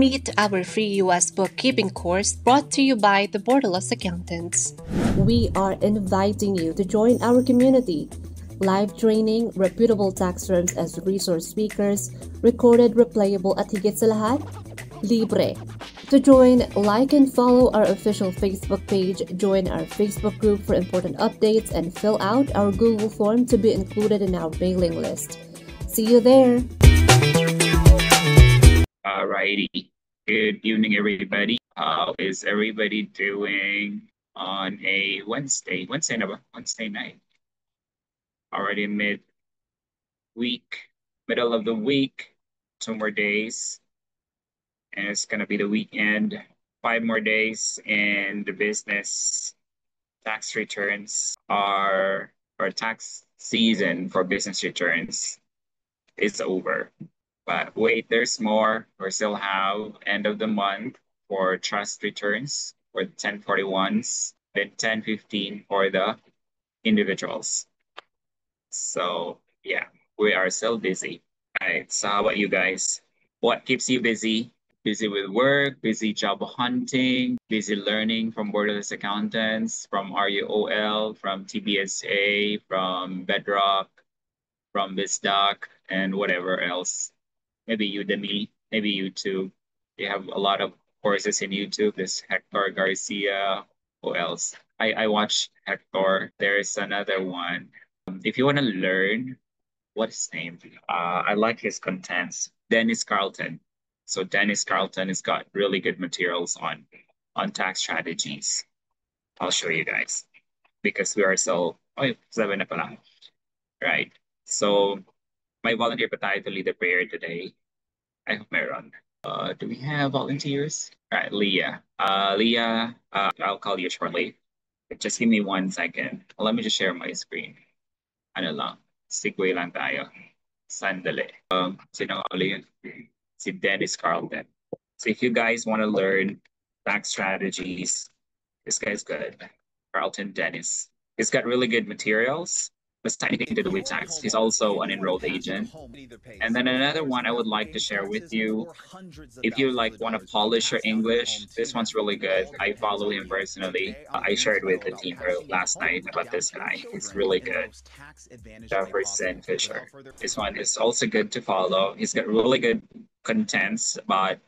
Meet our free US bookkeeping course brought to you by the Borderless Accountants. We are inviting you to join our community. Live training, reputable tax firms as resource speakers, recorded replayable at higit sa lahat, libre. To join, like and follow our official Facebook page, join our Facebook group for important updates, and fill out our Google form to be included in our mailing list. See you there! Alrighty. Good evening, everybody. How is everybody doing on a Wednesday? Wednesday night. Already mid-week, middle of the week, 2 more days. And it's gonna be the weekend. 5 more days and the business tax returns are, or tax season for business returns is over. But wait, there's more. We still have end of the month for trust returns for the 1041s, then 1015 for the individuals. So yeah, we are still busy. All right, so how about you guys? What keeps you busy? Busy with work, busy job hunting, busy learning from Borderless Accountants, from RUOL, from TBSA, from Bedrock, from BizDoc, and whatever else. Maybe Udemy, maybe YouTube. You have a lot of courses in YouTube. There's Hector Garcia. Who else? I watch Hector. There's another one. If you want to learn, what's his name? I like his contents. Dennis Carlton. So Dennis Carlton has got really good materials on tax strategies. I'll show you guys because we are so, oh, 7 na pala. Right. So my volunteer pa tayo to lead the prayer today. I hope meron. Do we have volunteers? All right, Leah. Leah, I'll call you shortly. Just give me 1 second. Let me just share my screen. Ano lang, segue lang tayo. Sandali. Sino nga ulit yun? Si Dennis Carlton. So if you guys want to learn tax strategies, this guy's good. Carlton Dennis. He's got really good materials. Has anything to do with tax. He's also an enrolled agent. And then another one I would like to share with you, if you like want to polish your English, this one's really good. I follow him personally. I shared with the team last night about this guy. He's really good. Jefferson Fisher. This one is also good to follow. He's got really good contents about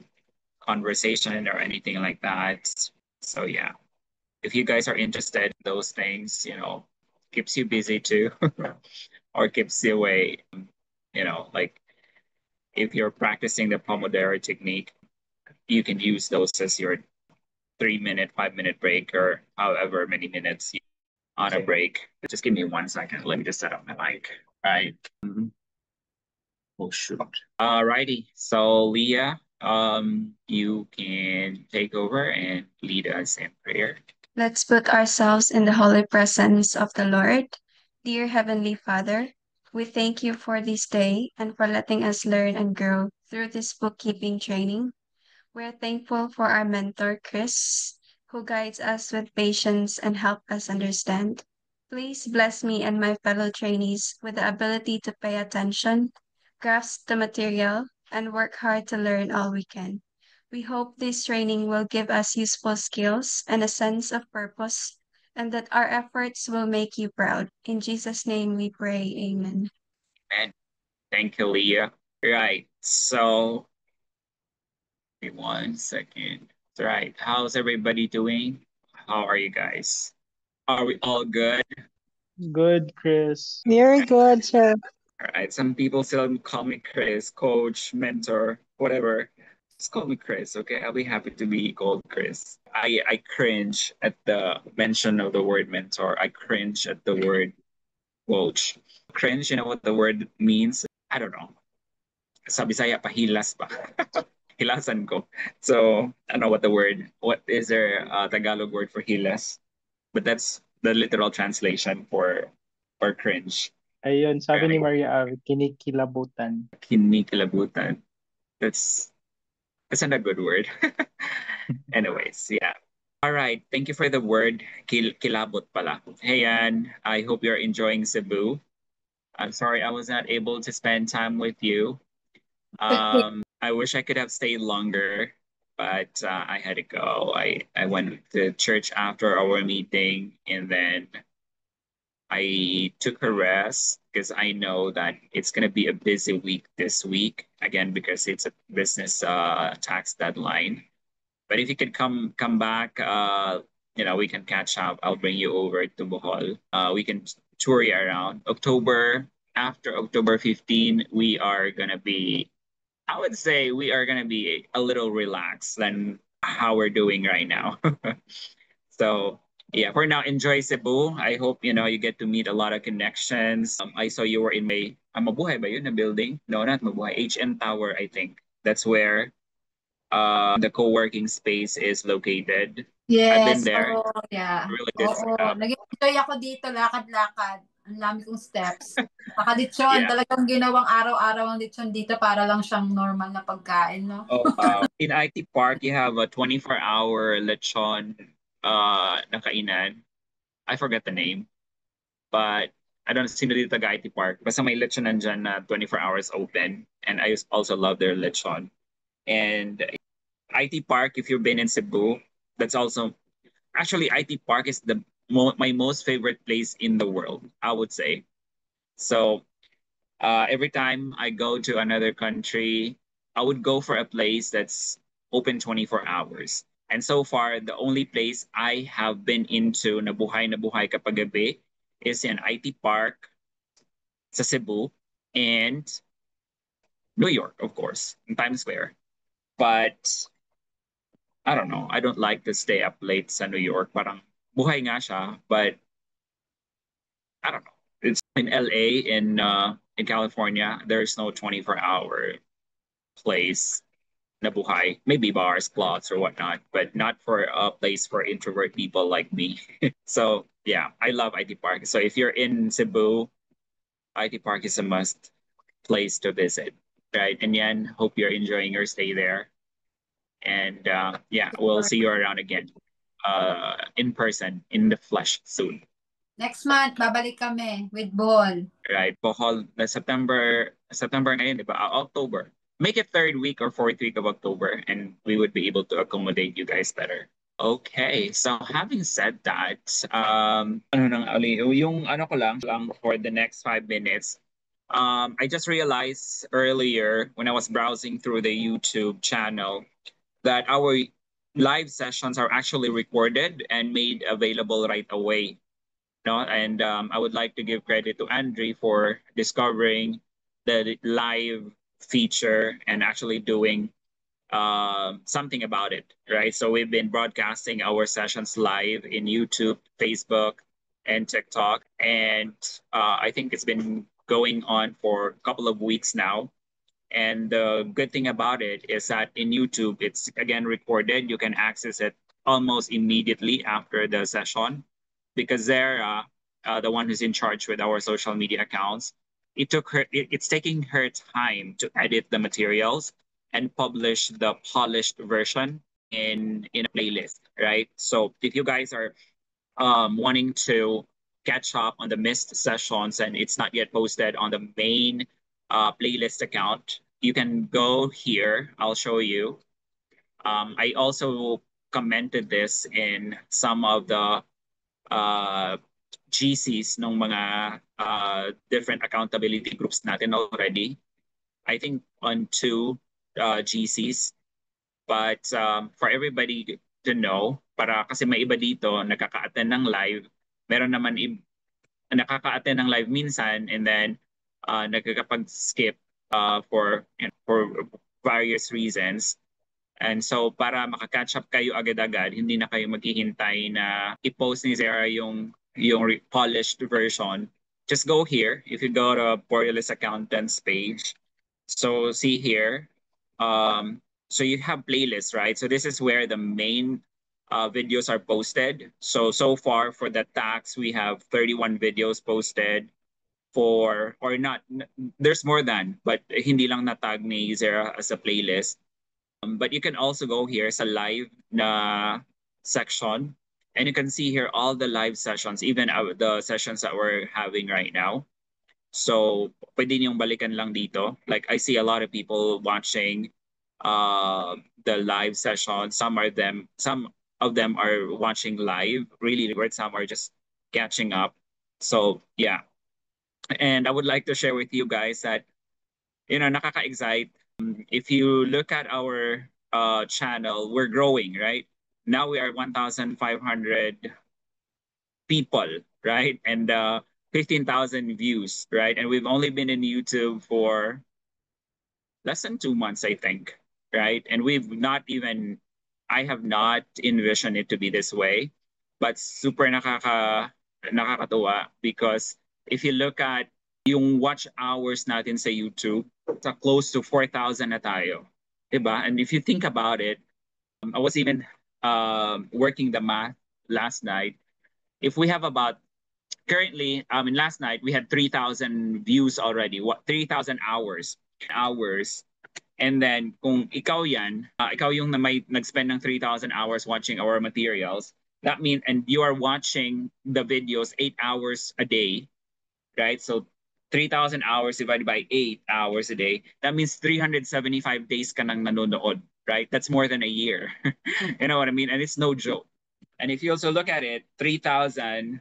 conversation or anything like that. So yeah, if you guys are interested in those things, keeps you busy too, or keeps you away, like if you're practicing the Pomodoro technique, you can use those as your 3 minute, 5 minute break, or however many minutes on a break. Just give me 1 second. Let me just set up my mic. All right. Oh shoot. Alrighty. So Leah, you can take over and lead us in prayer. Let's put ourselves in the holy presence of the Lord. Dear Heavenly Father, we thank you for this day and for letting us learn and grow through this bookkeeping training. We're thankful for our mentor, Chris, who guides us with patience and help us understand. Please bless me and my fellow trainees with the ability to pay attention, grasp the material, and work hard to learn all we can. We hope this training will give us useful skills and a sense of purpose, and that our efforts will make you proud. In Jesus' name we pray, amen. And thank you, Leah. Right. So, give me 1 second. Right. How's everybody doing? How are you guys? Are we all good? Good, Chris. Very good, sir. All right. Some people still call me Chris, coach, mentor, whatever. Just call me Chris, okay? I'll be happy to be called Chris. I cringe at the mention of the word mentor. I cringe at the word coach. Cringe, you know what the word means? I don't know. Sa Bisaya, pahilas pa. Hilasan ko. So, I don't know what is there Tagalog word for hilas? But that's the literal translation for cringe. Ayun, sabi ni Right. Maria Ave, kinikilabutan. Kinikilabutan. That's not a good word. Anyways, yeah. All right. Thank you for the word. Kilabot pala. Hey, Ann. I hope you're enjoying Cebu. I'm sorry I was not able to spend time with you. I wish I could have stayed longer, but I had to go. I went to church after our meeting, and then I took a rest because I know that it's gonna be a busy week this week again because it's a business tax deadline. But if you could come back, we can catch up. I'll bring you over to Bohol. We can tour you around. After October 15, we are gonna be. I would say we are gonna be a little relaxed than how we're doing right now. So yeah, for now, enjoy Cebu. I hope you get to meet a lot of connections. I saw you were in Mabuhay ba yun na building? No, not Mabuhay. HM Tower, I think. That's where the co-working space is located. I've been Yes, there. oo, yeah. Really good Oo, setup. nag-enjoy ako dito, lakad-lakad. Ang dami kong steps. Saka lechon, Yeah. talagang ginawang araw-araw ang lechon dito para lang siyang normal na pagkain, no? Oh, wow. In IT Park, you have a 24-hour lechon na kainan. I forget the name, but I don't know sino dito taga IT Park. Basta may lechon nandyan na 24 hours open. And I also love their lechon. And IT Park, if you've been in Cebu, that's also actually IT Park is my most favorite place in the world, I would say. So every time I go to another country, I would go for a place that's open 24 hours. And so far, the only place I have been into na buhay kapag gabi is in IT Park sa Cebu and New York, of course, in Times Square. But I don't know. I don't like to stay up late sa New York. Parang buhay nga siya, but I don't know. It's in LA, in California. There's no 24-hour place na buhay. Maybe bars, clubs, or whatnot, but not for a place for introvert people like me. So yeah, I love IT Park. So if you're in Cebu, IT Park is a must place to visit, right? And yan, hope you're enjoying your stay there. And yeah, we'll see you around again in person, in the flesh soon. Next month, babalik kami with Bohol. Right. Bohol, September ngayon, di ba? October. Make it third week or fourth week of October, and we would be able to accommodate you guys better. Okay, so having said that, ano nang uli, yung ano ko lang for the next 5 minutes, I just realized earlier when I was browsing through the YouTube channel that our live sessions are actually recorded and made available right away. No, and I would like to give credit to Andre for discovering the live feature and actually doing something about it, right? So we've been broadcasting our sessions live in YouTube, Facebook, and TikTok, and I think it's been going on for a couple of weeks now. And the good thing about it is that in YouTube, it's again recorded. You can access it almost immediately after the session because Zara, the one who's in charge with our social media accounts, it's taking her time to edit the materials and publish the polished version in a playlist, right? So if you guys are wanting to catch up on the missed sessions and it's not yet posted on the main playlist account, you can go here. I'll show you. I also commented this in some of the GCs ng mga different accountability groups natin already. I think on 2 GCs. But for everybody to know, para kasi may iba dito nakaka-attend ng live, meron naman nakaka-attend ng live minsan and then nagkakapag-skip for various reasons. And so para makakatch up kayo agad-agad, hindi na kayo maghihintay na i-post ni Zara yung polished version. Just go here. If you go to Borderless Accountants page, so see here, so you have playlists, right? So this is where the main videos are posted. So far for the tax, we have 31 videos posted or not, there's more than, but hindi lang natag ni Zara as a playlist. But you can also go here sa live na section, and you can see here all the live sessions, even the sessions that we're having right now. So pwede niyong balikan lang dito. Like I see a lot of people watching the live session. Some of them are watching live, really, where some are just catching up. So yeah, and I would like to share with you guys that nakaka-excite. If you look at our channel, we're growing, right? Now we are 1,500 people, right? And 15,000 views, right? And we've only been in YouTube for less than 2 months, I think, right? And I have not envisioned it to be this way, but super nakakatuwa because if you look at yung watch hours natin sa YouTube, sa close to 4,000 na tayo. Diba? And if you think about it, I was even working the math last night. If we have about currently, last night we had 3,000 views already. What 3,000 hours. And then kung ikaw yung nag-spend ng 3,000 hours watching our materials, that means, and you are watching the videos 8 hours a day, right? So 3,000 hours divided by 8 hours a day, that means 375 days ka nang nanonood, right? That's more than a year. You know what I mean? And it's no joke. And if you also look at it, 3,000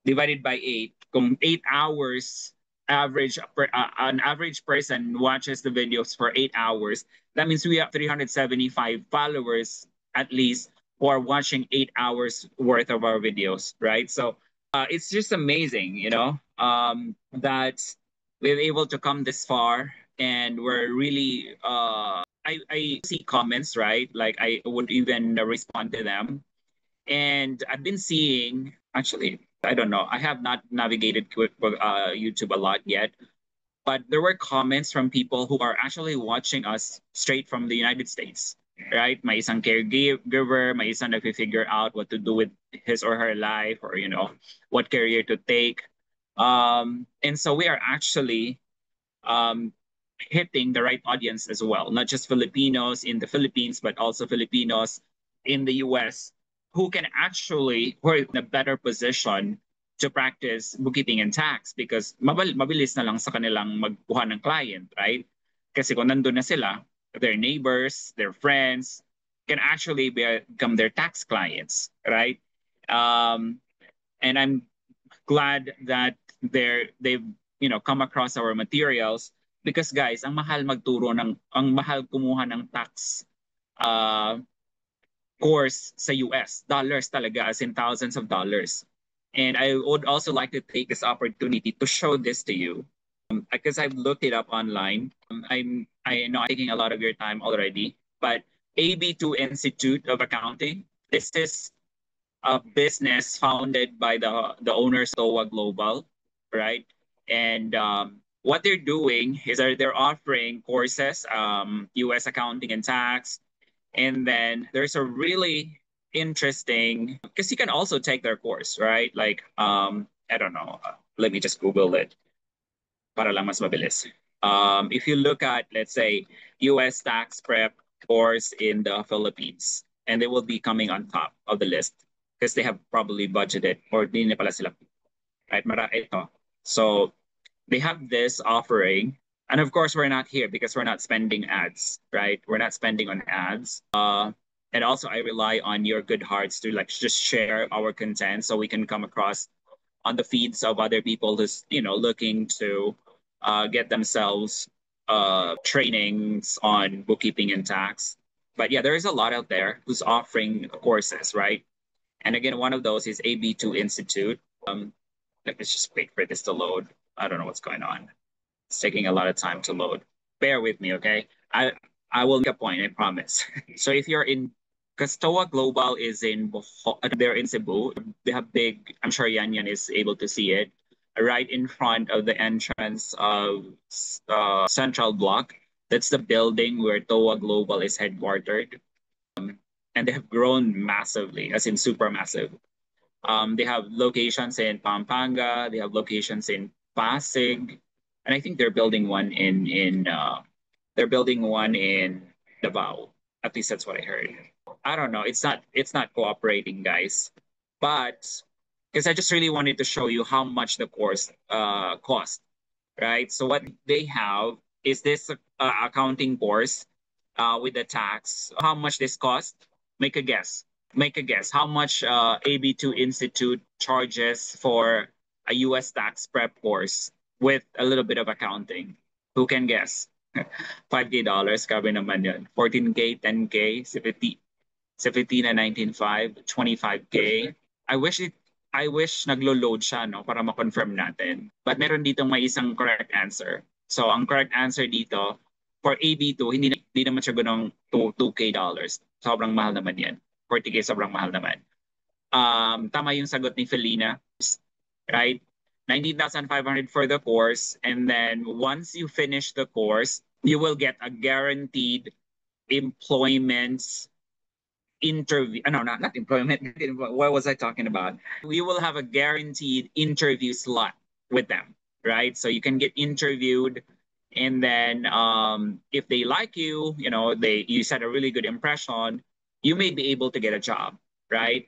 divided by 8, kung 8 hours an average person watches the videos for 8 hours, that means we have 375 followers at least who are watching 8 hours worth of our videos, right? So it's just amazing, that we're able to come this far, and we're really I see comments, right? Like I would even respond to them. And I've been seeing, actually, I don't know, I have not navigated YouTube a lot yet, but there were comments from people who are actually watching us straight from the United States, right? May isang caregiver, may isang nag-figure out what to do with his or her life, or, what career to take. And so we are actually hitting the right audience as well, not just Filipinos in the Philippines, but also Filipinos in the US who are in a better position to practice bookkeeping and tax because mabilis na lang sa kanilang magkuha ng client, right? Kasi kung nandun na sila, their neighbors, their friends can actually become their tax clients, right? And I'm glad that they've come across our materials because guys, ang mahal kumuha ng tax course sa US, dollars talaga, as in thousands of dollars. And I would also like to take this opportunity to show this to you because I've looked it up online. I know I'm taking a lot of your time already, but AB2 Institute of Accounting, this is a business founded by the owners of TOA Global, right? And what they're doing is they're offering courses, US accounting and tax. And then there's a really interesting, because you can also take their course, right? Like, I don't know, let me just Google it para lang mas mabilis. If you look at, let's say, US tax prep course in the Philippines, and they will be coming on top of the list because they have probably budgeted or di na pala sila, right? Ito. So they have this offering. And of course, we're not here because we're not spending ads, right? We're not spending on ads. And also, I rely on your good hearts to just share our content so we can come across on the feeds of other people who's looking to get themselves trainings on bookkeeping and tax. But yeah, there is a lot out there who's offering courses, right? And again, one of those is AB2 Institute. Let's just wait for this to load. I don't know what's going on. It's taking a lot of time to load. Bear with me, okay? I will make a point, I promise. So if you're in, because TOA Global is they're in Cebu. They have big, I'm sure Yan is able to see it, right in front of the entrance of Central Block. That's the building where TOA Global is headquartered. And they have grown massively, as in super massive. They have locations in Pampanga. They have locations in Pasig, and I think they're building one in Davao. At least that's what I heard. I don't know. It's not cooperating, guys. But because I just really wanted to show you how much the course cost, right? So what they have is this accounting course. with the tax. How much this cost? Make a guess. Make a guess. How much AB2 Institute charges for a US tax prep course with a little bit of accounting? Who can guess? $5K, grabe naman yun. 14K, 10K, 50 na 19.5, 25K. I wish naglo-load siya no para ma-confirm natin. But meron dito may isang correct answer. So ang correct answer dito for AB2 hindi naman siya ganong 2K dollars. Sobrang mahal naman 'yan. 40K sobrang mahal naman. Tama yung sagot ni Felina, right? 19,500 for the course, and then once you finish the course, you will get a guaranteed employment interview. No, not employment. What was I talking about? We will have a guaranteed interview slot with them, right? So you can get interviewed, and then if they like you, you set a really good impression, you may be able to get a job, right?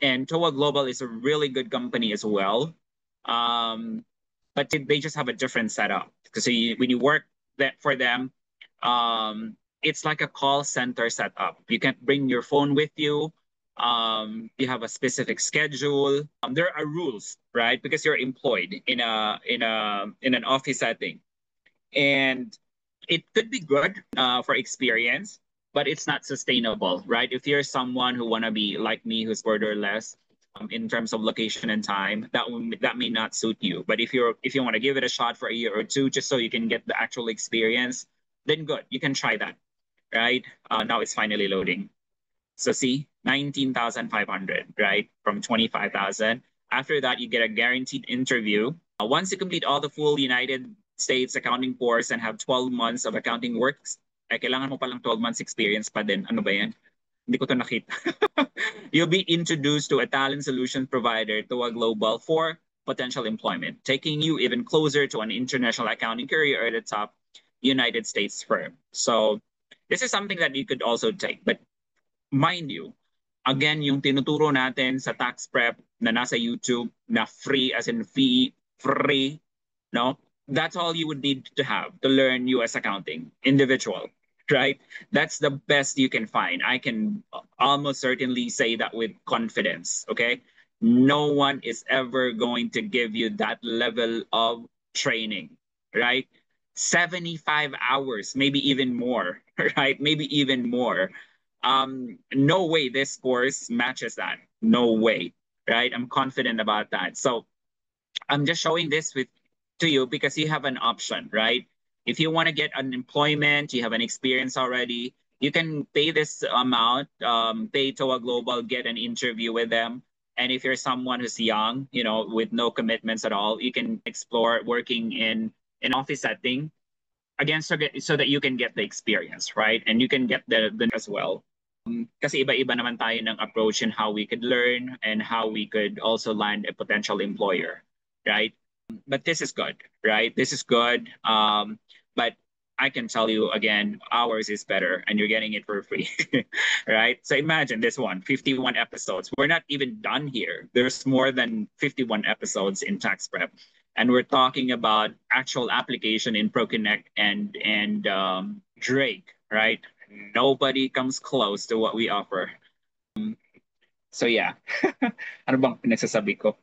And TOA Global is a really good company as well. But they just have a different setup. Because when you work for them, it's like a call center setup. You can't bring your phone with you. You have a specific schedule. There are rules, right? Because you're employed in an office setting, and it could be good for experience, but it's not sustainable, right? If you're someone who wanna be like me, who's borderless in terms of location and time, that may not suit you. But if you want to give it a shot for a year or two, just so you can get the actual experience, then good, you can try that, right? Now it's finally loading. So see, 19,500, right? From 25,000. After that, you get a guaranteed interview. Once you complete all the full United States accounting course and have 12 months of accounting works, kailangan mo palang 12 months experience pa din. Ano ba yan? Hindi ko to nakita. You'll be introduced to a talent solution provider, TOA Global, for potential employment, taking you even closer to an international accounting career at a top United States firm. So this is something that you could also take. But mind you, again, yung tinuturo natin sa tax prep na nasa YouTube, na free as in free, no? That's all you would need to have to learn US accounting, individual, right? That's the best you can find. I can almost certainly say that with confidence, okay? No one is ever going to give you that level of training, right? 75 hours, maybe even more, right? Maybe even more. No way this course matches that. No way, right? I'm confident about that. So I'm just showing this to you because you have an option, right? If you want to get unemployment, you have an experience already, you can pay this amount, pay TOA Global, get an interview with them. And if you're someone who's young, with no commitments at all, you can explore working in an office setting, again, so that you can get the experience, right? And you can get the as well. Kasi iba-iba naman tayo ng approach in how we could learn and how we could also land a potential employer, right? But this is good, right? This is good. But I can tell you again, ours is better and you're getting it for free, right? So imagine this one, 51 episodes. We're not even done here. There's more than 51 episodes in tax prep. And we're talking about actual application in ProConnect and Drake, right? Nobody comes close to what we offer. So yeah, ano bang pinagsasabi ko?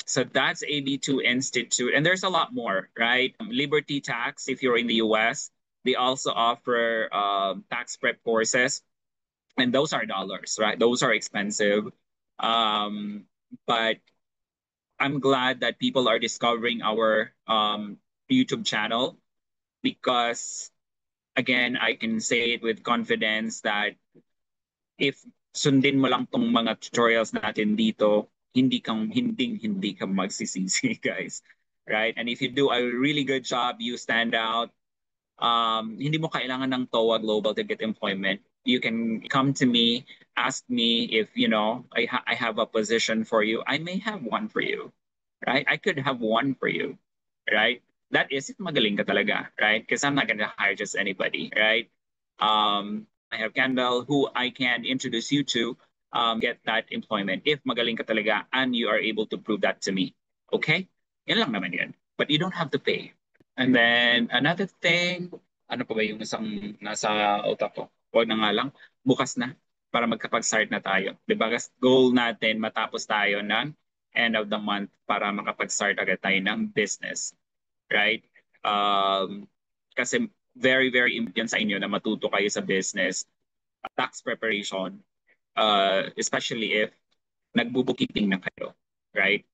So that's AB2 Institute. And there's a lot more, right? Liberty Tax, if you're in the US, they also offer tax prep courses. And those are dollars, right? Those are expensive. But I'm glad that people are discovering our YouTube channel because, again, I can say it with confidence that if sundin mo lang tong mga tutorials natin dito, hindi ka magsisisi, guys. Right? And if you do a really good job, you stand out, hindi mo kailangan ng TOA Global to get employment. You can come to me, ask me if, I have a position for you. I may have one for you, right? I could have one for you, right? That is if magaling ka talaga, right? Because I'm not going to hire just anybody, right? I have Kendall, who I can introduce you to get that employment if magaling ka talaga and you are able to prove that to me. Okay? Yan lang naman yan. But you don't have to pay. And then another thing, ano pa ba yung isang nasa utak ko? Huwag na nga lang, bukas na para magkapag-start na tayo. Di ba? Kasi goal natin matapos tayo ng end of the month para makapag-start agad tayo ng business. Right? Kasi very, very important sa inyo na matuto kayo sa business, tax preparation, especially if nagbubookkeeping na kayo. Right?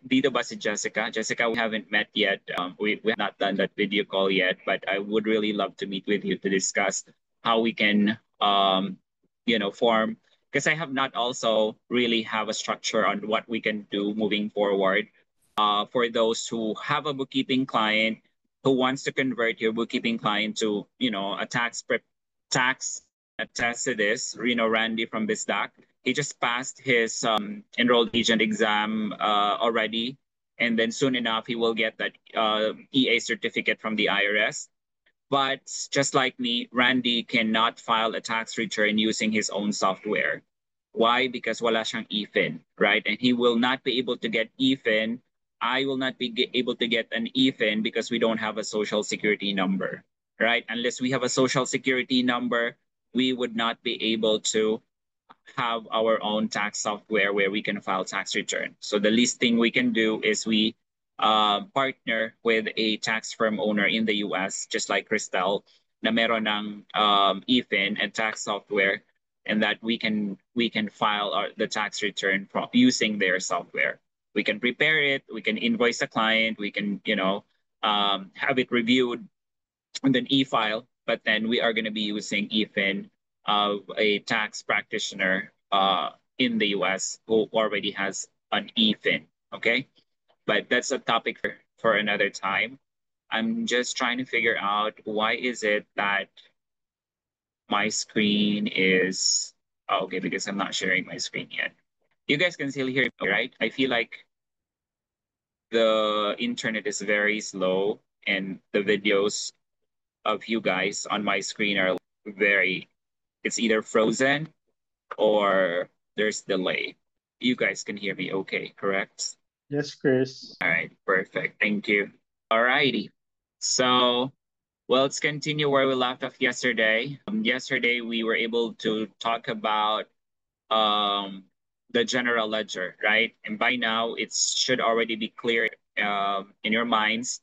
Dito ba si Jessica? Jessica, we haven't met yet. We have not done that video call yet, but I would really love to meet with you to discuss how we can, form. Because I have not also really have a structure on what we can do moving forward. For those who have a bookkeeping client who wants to convert your bookkeeping client to, a tax attest to this, Randy from BizDoc. He just passed his enrolled agent exam already. And then soon enough, he will get that EA certificate from the IRS. But just like me, Randy cannot file a tax return using his own software. Why? Because wala siyang EFIN, right? And he will not be able to get EFIN. I will not be able to get an EFIN because we don't have a social security number, right? Unless we have a social security number, we would not be able to have our own tax software where we can file tax return. So the least thing we can do is we partner with a tax firm owner in the US, just like Cristel, na meron ng EFIN and tax software, and that we can file the tax return from using their software. We can prepare it, we can invoice the client, we can have it reviewed, and then e-file. But then we are going to be using EFIN of a tax practitioner in the US who already has an EFIN. Okay, but that's a topic for another time. I'm just trying to figure out why is it that my screen is okay, because I'm not sharing my screen yet. You guys can still hear me, right? I feel like the internet is very slow and the videos of you guys on my screen are it's either frozen or there's delay. You guys can hear me okay, correct? Yes, Chris. All right, perfect. Thank you. All righty. So, well, let's continue where we left off yesterday. Yesterday, we were able to talk about the general ledger, right? And by now, it should already be clear in your minds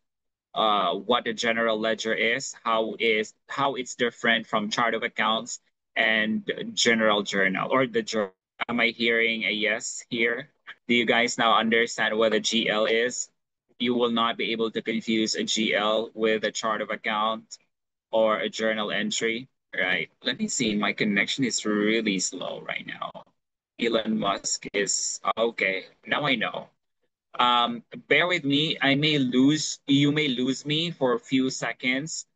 what the general ledger is, how it's different from chart of accounts and general journal or the journal. Am I hearing a yes here? Do you guys now understand what a GL is? You will not be able to confuse a GL with a chart of account or a journal entry, right? Let me see. My connection is really slow right now. Elon Musk is okay. Now I know. Bear with me. You may lose me for a few seconds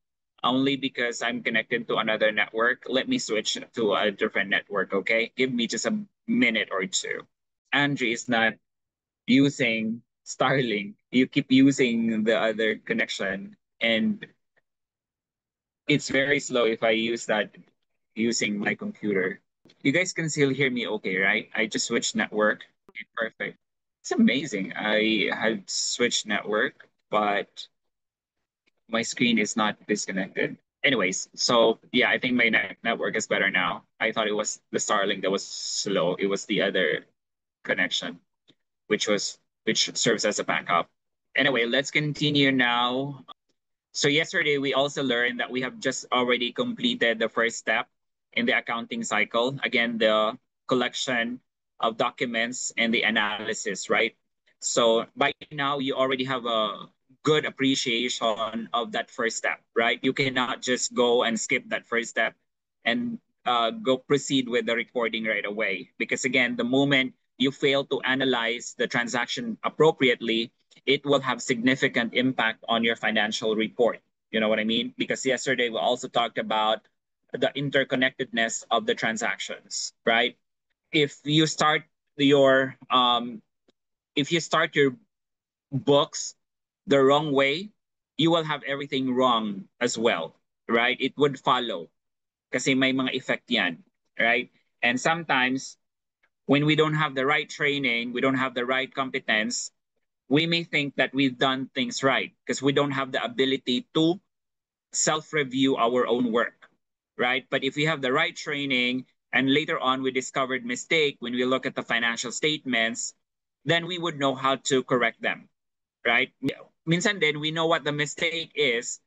only because I'm connected to another network. Let me switch to a different network, okay? Give me just a minute or two. Andrew is not using Starlink. You keep using the other connection, and it's very slow if I use that using my computer. You guys can still hear me okay, right? I just switched network. Okay, perfect. It's amazing. I had switched network, but my screen is not disconnected. Anyways, so yeah, I think my network is better now. I thought it was the Starlink that was slow. It was the other connection, which serves as a backup. Anyway, let's continue now. So yesterday we also learned that we have just already completed the first step in the accounting cycle. Again, the collection of documents and the analysis, right? So by now you already have a good appreciation of that first step, right? You cannot just go and skip that first step and go proceed with the recording right away. Because again, the moment you fail to analyze the transaction appropriately, it will have significant impact on your financial report. You know what I mean? Because yesterday we also talked about the interconnectedness of the transactions, right? If you start your books the wrong way, you will have everything wrong as well, right? It would follow kasi may mga effect yan, right? And sometimes when we don't have the right training, we don't have the right competence, we may think that we've done things right because we don't have the ability to self-review our own work, right? But if we have the right training and later on we discovered mistake when we look at the financial statements, then we would know how to correct them, right? Minsan din, we know what the mistake is,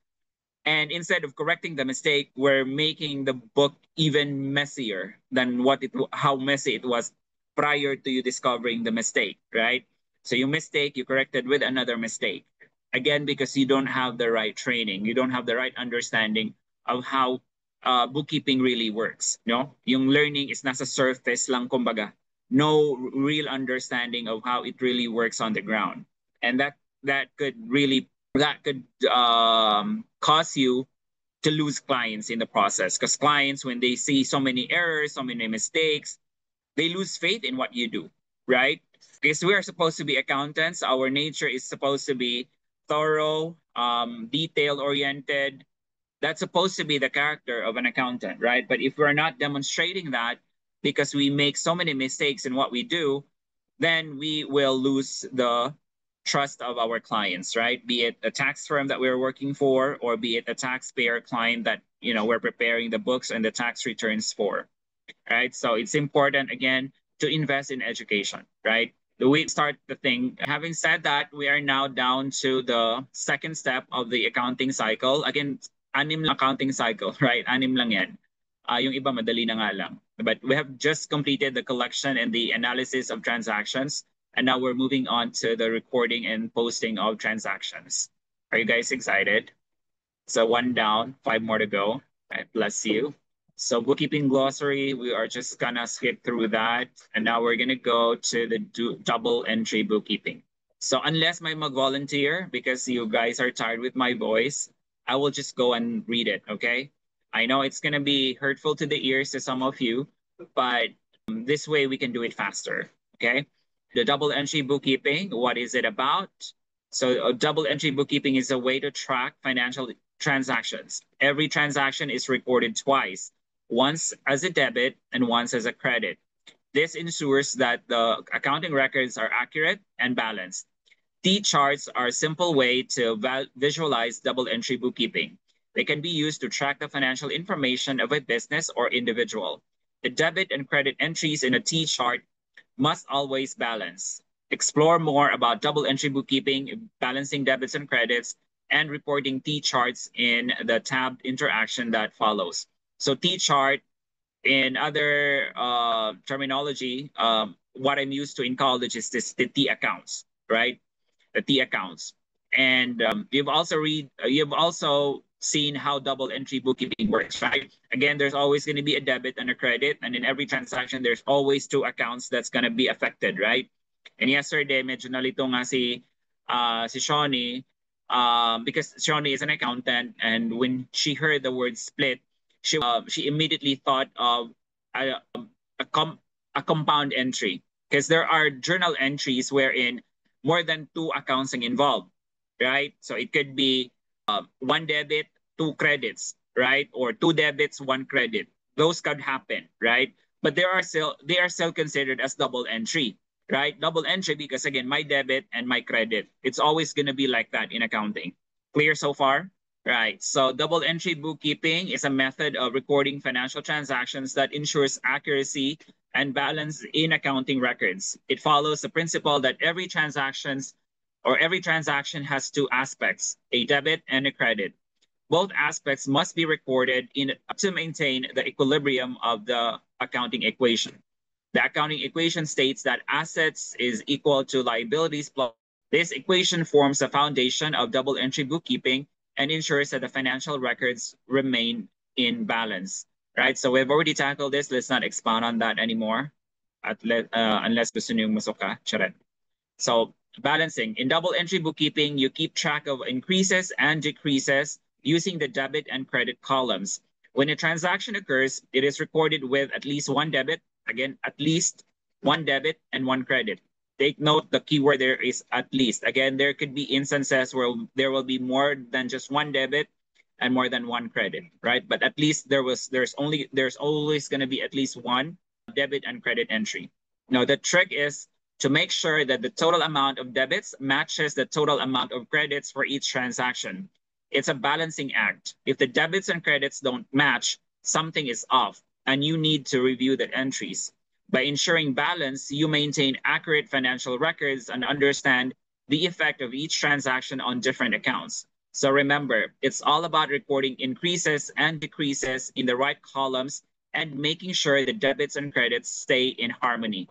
and instead of correcting the mistake, we're making the book even messier than how messy it was prior to you discovering the mistake, right? So you mistake, you corrected with another mistake. Again, because you don't have the right training, you don't have the right understanding of how bookkeeping really works. No, yung learning is nasa surface lang, kumbaga. No real understanding of how it really works on the ground, and that could cause you to lose clients in the process, because clients, when they see so many errors, so many mistakes, they lose faith in what you do, right? Because we are supposed to be accountants. Our nature is supposed to be thorough, detail oriented. That's supposed to be the character of an accountant, right? But if we're not demonstrating that because we make so many mistakes in what we do, then we will lose the trust of our clients, right? Be it a tax firm that we're working for, or be it a taxpayer client that we're preparing the books and the tax returns for, right? So it's important, again, to invest in education, right? We start the thing. Having said that, we are now down to the second step of the accounting cycle. Again, anim lang accounting cycle, right? Anim lang yan. Yung iba madali na nga lang. But we have just completed the collection and the analysis of transactions, and now we're moving on to the recording and posting of transactions. Are you guys excited? So 1 down, 5 more to go. Right, bless you. So bookkeeping glossary, we are just gonna skip through that. And now we're gonna go to the double entry bookkeeping. So unless my mag-volunteer, because you guys are tired with my voice, I will just go and read it, okay? I know it's gonna be hurtful to the ears to some of you, but this way we can do it faster, okay? The double entry bookkeeping, what is it about? So double entry bookkeeping is a way to track financial transactions. Every transaction is recorded twice, once as a debit and once as a credit. This ensures that the accounting records are accurate and balanced. T-charts are a simple way to visualize double entry bookkeeping. They can be used to track the financial information of a business or individual. The debit and credit entries in a T-chart must always balance. Explore more about double entry bookkeeping, balancing debits and credits, and reporting T-charts in the tabbed interaction that follows. So T-chart, in other terminology, what I'm used to in college is the T accounts, right? The T accounts. And you've also seen how double entry bookkeeping works, right? Again, there's always going to be a debit and a credit, and in every transaction, there's always 2 accounts that's going to be affected, right? And yesterday, medyo nalito nga si Shawnee, because Shawnee is an accountant, and when she heard the word split, she immediately thought of a compound entry, because there are journal entries wherein more than 2 accounts are involved, right? So it could be 1 debit, 2 credits, right? Or 2 debits, 1 credit. Those could happen, right? But they are still considered as double entry, right? Double entry because, again, my debit and my credit. It's always going to be like that in accounting. Clear so far? Right. So double entry bookkeeping is a method of recording financial transactions that ensures accuracy and balance in accounting records. It follows the principle that every transaction has 2 aspects, a debit and a credit. Both aspects must be recorded to maintain the equilibrium of the accounting equation. The accounting equation states that assets is equal to liabilities plus. This equation forms the foundation of double entry bookkeeping and ensures that the financial records remain in balance, right? So we've already tackled this. Let's not expound on that anymore, unless gusto niyo masuka. Charet. So balancing. In double entry bookkeeping, you keep track of increases and decreases using the debit and credit columns. When a transaction occurs, it is recorded with at least 1 debit, again, at least 1 debit and 1 credit. Take note, the keyword there is at least. Again, there could be instances where there will be more than just 1 debit and more than 1 credit, right? But at least there's always going to be at least 1 debit and credit entry. Now, the trick is to make sure that the total amount of debits matches the total amount of credits for each transaction. It's a balancing act. If the debits and credits don't match, something is off, and you need to review the entries. By ensuring balance, you maintain accurate financial records and understand the effect of each transaction on different accounts. So remember, it's all about recording increases and decreases in the right columns and making sure the debits and credits stay in harmony,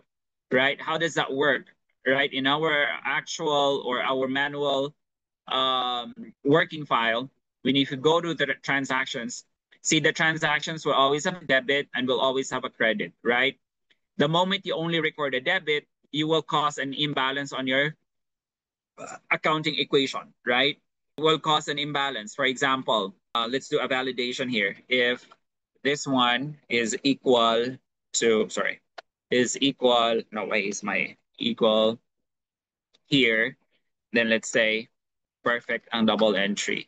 right? How does that work, right? In our actual or our manual working file, we need to go to the transactions. See, the transactions will always have a debit and will always have a credit, right? The moment you only record a debit, you will cause an imbalance on your accounting equation, right? Will cause an imbalance. For example, let's do a validation here. If this one is equal to, sorry, is equal, no, why is my equal here, then let's say perfect and double entry.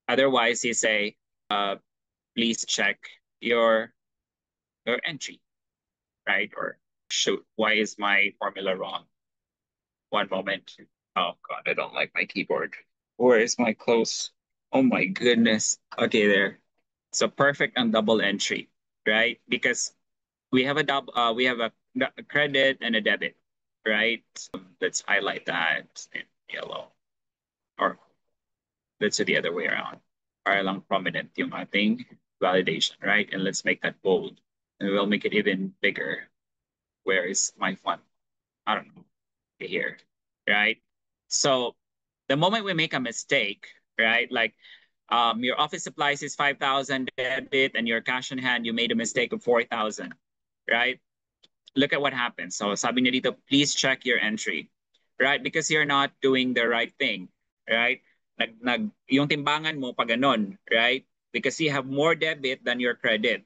Otherwise, you say, please check your entry, right? Or shoot, why is my formula wrong? One moment. Oh God, I don't like my keyboard. Where is my close? Oh my goodness. Okay, there. So perfect and double entry, right? Because we have a credit and a debit, right? Let's highlight that in yellow. Or let's do the other way around. Para lang prominent yung ating validation, right? And let's make that bold. And we'll make it even bigger. Where is my font? I don't know. Here, right? So the moment we make a mistake, right? Like your office supplies is 5,000 debit and your cash in hand, you made a mistake of 4,000, right? Look at what happens. So sabi niya dito, please check your entry, right? Because you're not doing the right thing, right? Yung timbangan mo pa ganon, right? Because you have more debit than your credit.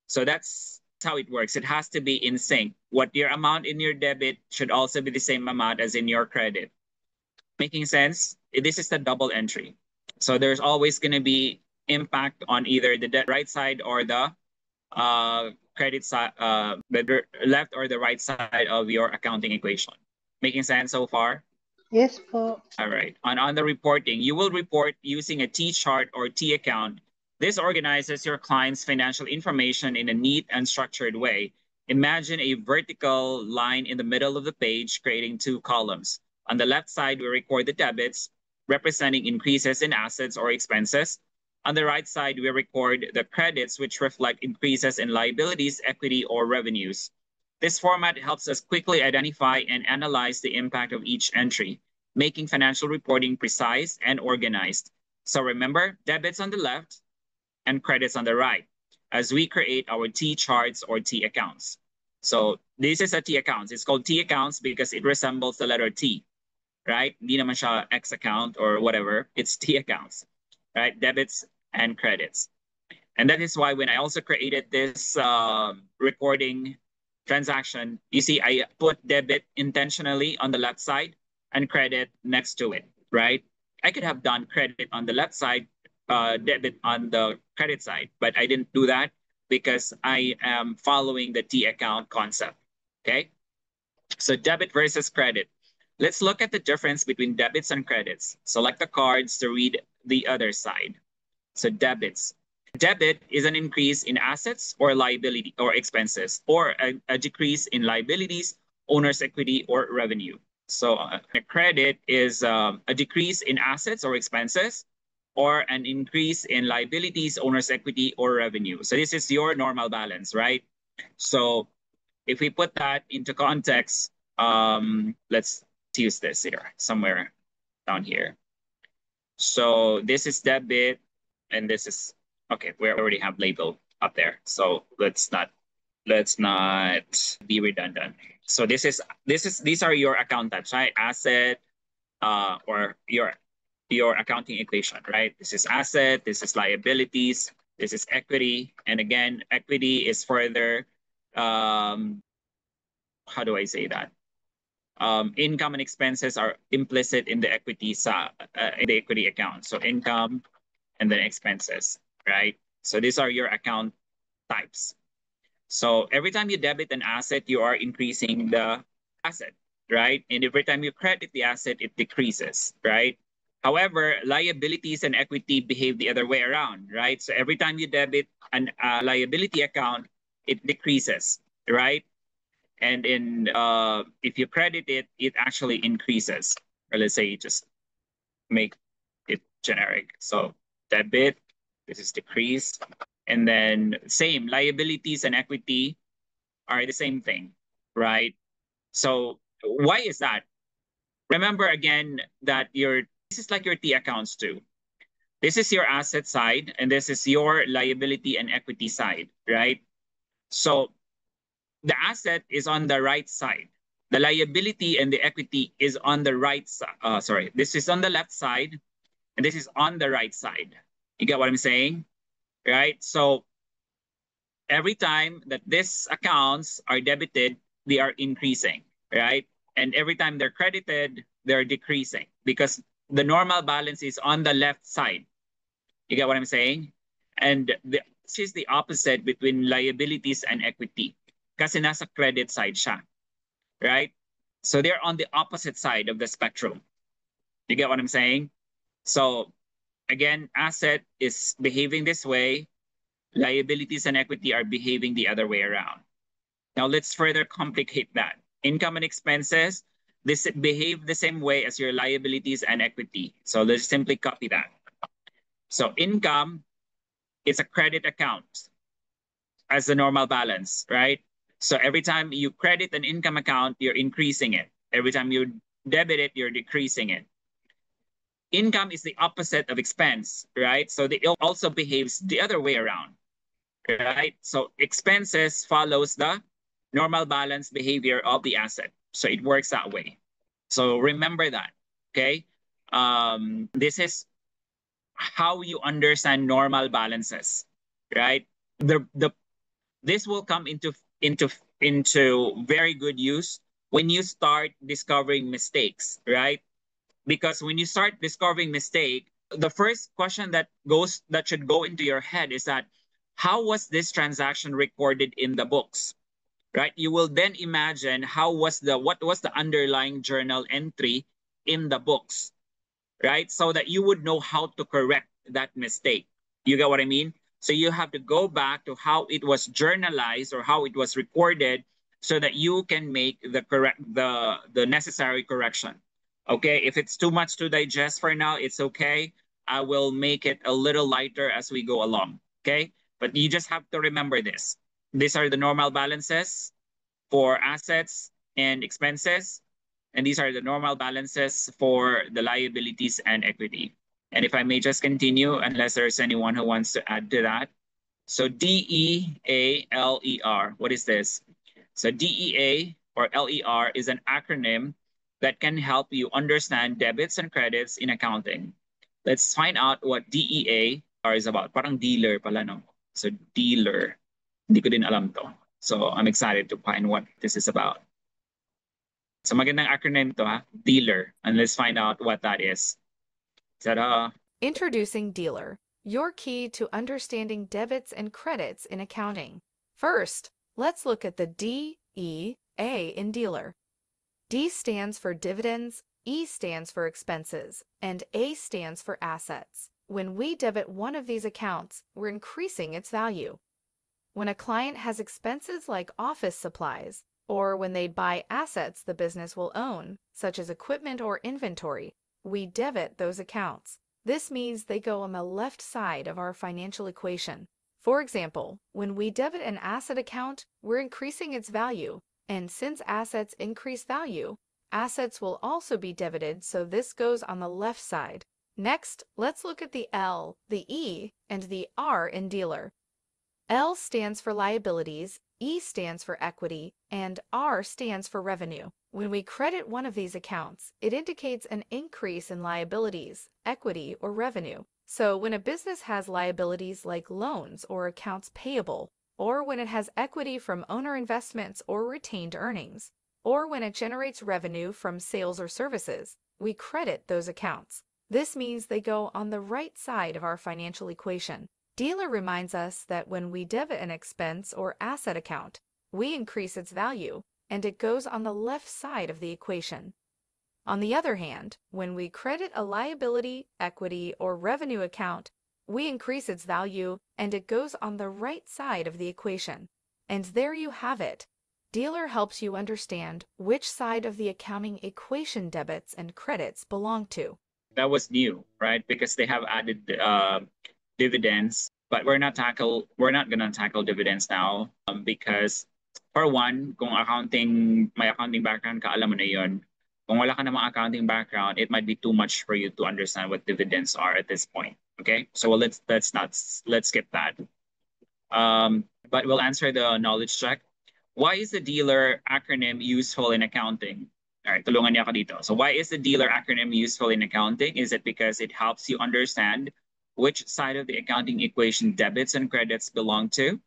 So that's how it works. It has to be in sync. What your amount in your debit should also be the same amount as in your credit. Making sense? This is the double entry. So there's always going to be impact on either the right side or the credit side, the left or the right side of your accounting equation. Making sense so far? Yes po. All right. On the reporting, you will report using a T chart or T account. This organizes your client's financial information in a neat and structured way. Imagine a vertical line in the middle of the page, creating two columns. On the left side, we record the debits, representing increases in assets or expenses. On the right side, we record the credits, which reflect increases in liabilities, equity, or revenues. This format helps us quickly identify and analyze the impact of each entry, making financial reporting precise and organized. So remember, debits on the left and credits on the right as we create our T charts or T accounts. So this is a T accounts. It's called T accounts because it resembles the letter T, right? Hindi naman siya X account or whatever. It's T accounts, right? Debits and credits. And that is why when I also created this recording transaction, you see I put debit intentionally on the left side and credit next to it, right? I could have done credit on the left side, debit on the credit side, but I didn't do that because I am following the T account concept, okay? So debit versus credit. Let's look at the difference between debits and credits. Select the cards to read the other side. So debits. Debit is an increase in assets or liability or expenses, or a decrease in liabilities, owner's equity, or revenue. So a credit is a decrease in assets or expenses, or an increase in liabilities, owner's equity, or revenue. So this is your normal balance, right? So if we put that into context, let's use this here, somewhere down here. So this is debit, and this is, okay, we already have label up there. So let's not be redundant. So these are your account types, right? Asset, or your accounting equation, right? This is asset, this is liabilities, this is equity. And again, equity is further, how do I say that? Income and expenses are implicit in the equity account. So income and then expenses, right? So these are your account types. So every time you debit an asset, you are increasing the asset, right? And every time you credit the asset, it decreases, right? However, liabilities and equity behave the other way around, right? So every time you debit an liability account, it decreases, right? And if you credit it, it actually increases. Or let's say you just make it generic. So debit, this is decrease. And then same, liabilities and equity are the same thing, right? So why is that? Remember again that this is like your T accounts too. This is your asset side, and this is your liability and equity side, right? So the asset is on the right side. The liability and the equity is on the right side. Sorry, this is on the left side, and this is on the right side. You get what I'm saying? Right? So every time that these accounts are debited, they are increasing, right? And every time they're credited, they're decreasing because the normal balance is on the left side. You get what I'm saying? And this is the opposite between liabilities and equity. Kasi nasa credit side siya, right? So they're on the opposite side of the spectrum. You get what I'm saying? So again, asset is behaving this way. Liabilities and equity are behaving the other way around. Now let's further complicate that. Income and expenses, this behave the same way as your liabilities and equity. So let's simply copy that. So income is a credit account as the normal balance, right? So every time you credit an income account, you're increasing it. Every time you debit it, you're decreasing it. Income is the opposite of expense, right? So it also behaves the other way around, right? So expenses follows the normal balance behavior of the asset. So it works that way. So remember that, okay? This is how you understand normal balances, right? This will come into very good use when you start discovering mistakes, right? Because when you start discovering mistake, the first question that should go into your head is that how was this transaction recorded in the books, right? You will then imagine what was the underlying journal entry in the books, right? So that you would know how to correct that mistake. You get what I mean? So you have to go back to how it was journalized or how it was recorded so that you can make the necessary correction. Okay, if it's too much to digest for now, it's okay. I will make it a little lighter as we go along. Okay, but you just have to remember this. These are the normal balances for assets and expenses. And these are the normal balances for the liabilities and equity. And if I may just continue, unless there's anyone who wants to add to that. So DEALER, what is this? So DEA or LER is an acronym that can help you understand debits and credits in accounting. Let's find out what DEAR is about. Parang dealer pala, no? So dealer. Hindi ko din alam to. So I'm excited to find what this is about. So magandang acronym to, ha? Dealer. And let's find out what that is. Ta-da! Introducing Dealer, your key to understanding debits and credits in accounting. First, let's look at the D, E, A in Dealer. D stands for dividends, E stands for expenses, and A stands for assets. When we debit one of these accounts, we're increasing its value. When a client has expenses like office supplies, or when they buy assets the business will own, such as equipment or inventory, we debit those accounts. This means they go on the left side of our financial equation. For example, when we debit an asset account, we're increasing its value, and since assets increase value, assets will also be debited, so this goes on the left side. Next, let's look at the L, the E, and the R in Dealer. L stands for liabilities, E stands for equity, and R stands for revenue. When we credit one of these accounts, it indicates an increase in liabilities, equity, or revenue. So when a business has liabilities like loans or accounts payable, or when it has equity from owner investments or retained earnings, or when it generates revenue from sales or services, we credit those accounts. This means they go on the right side of our financial equation. Dealer reminds us that when we debit an expense or asset account, we increase its value, and it goes on the left side of the equation. On the other hand, when we credit a liability, equity, or revenue account, we increase its value and it goes on the right side of the equation. And there you have it. Dealer helps you understand which side of the accounting equation debits and credits belong to. That was new, right? Because they have added dividends, but we're not gonna tackle dividends now because for one, kung may accounting background ka, alam mo na yun. Kung wala ka namang accounting background, it might be too much for you to understand what dividends are at this point. Okay, so let's skip that. But we'll answer the knowledge check. Why is the dealer acronym useful in accounting? All right, tulungan niya ako dito. So why is the dealer acronym useful in accounting? Is it because it helps you understand which side of the accounting equation debits and credits belong to?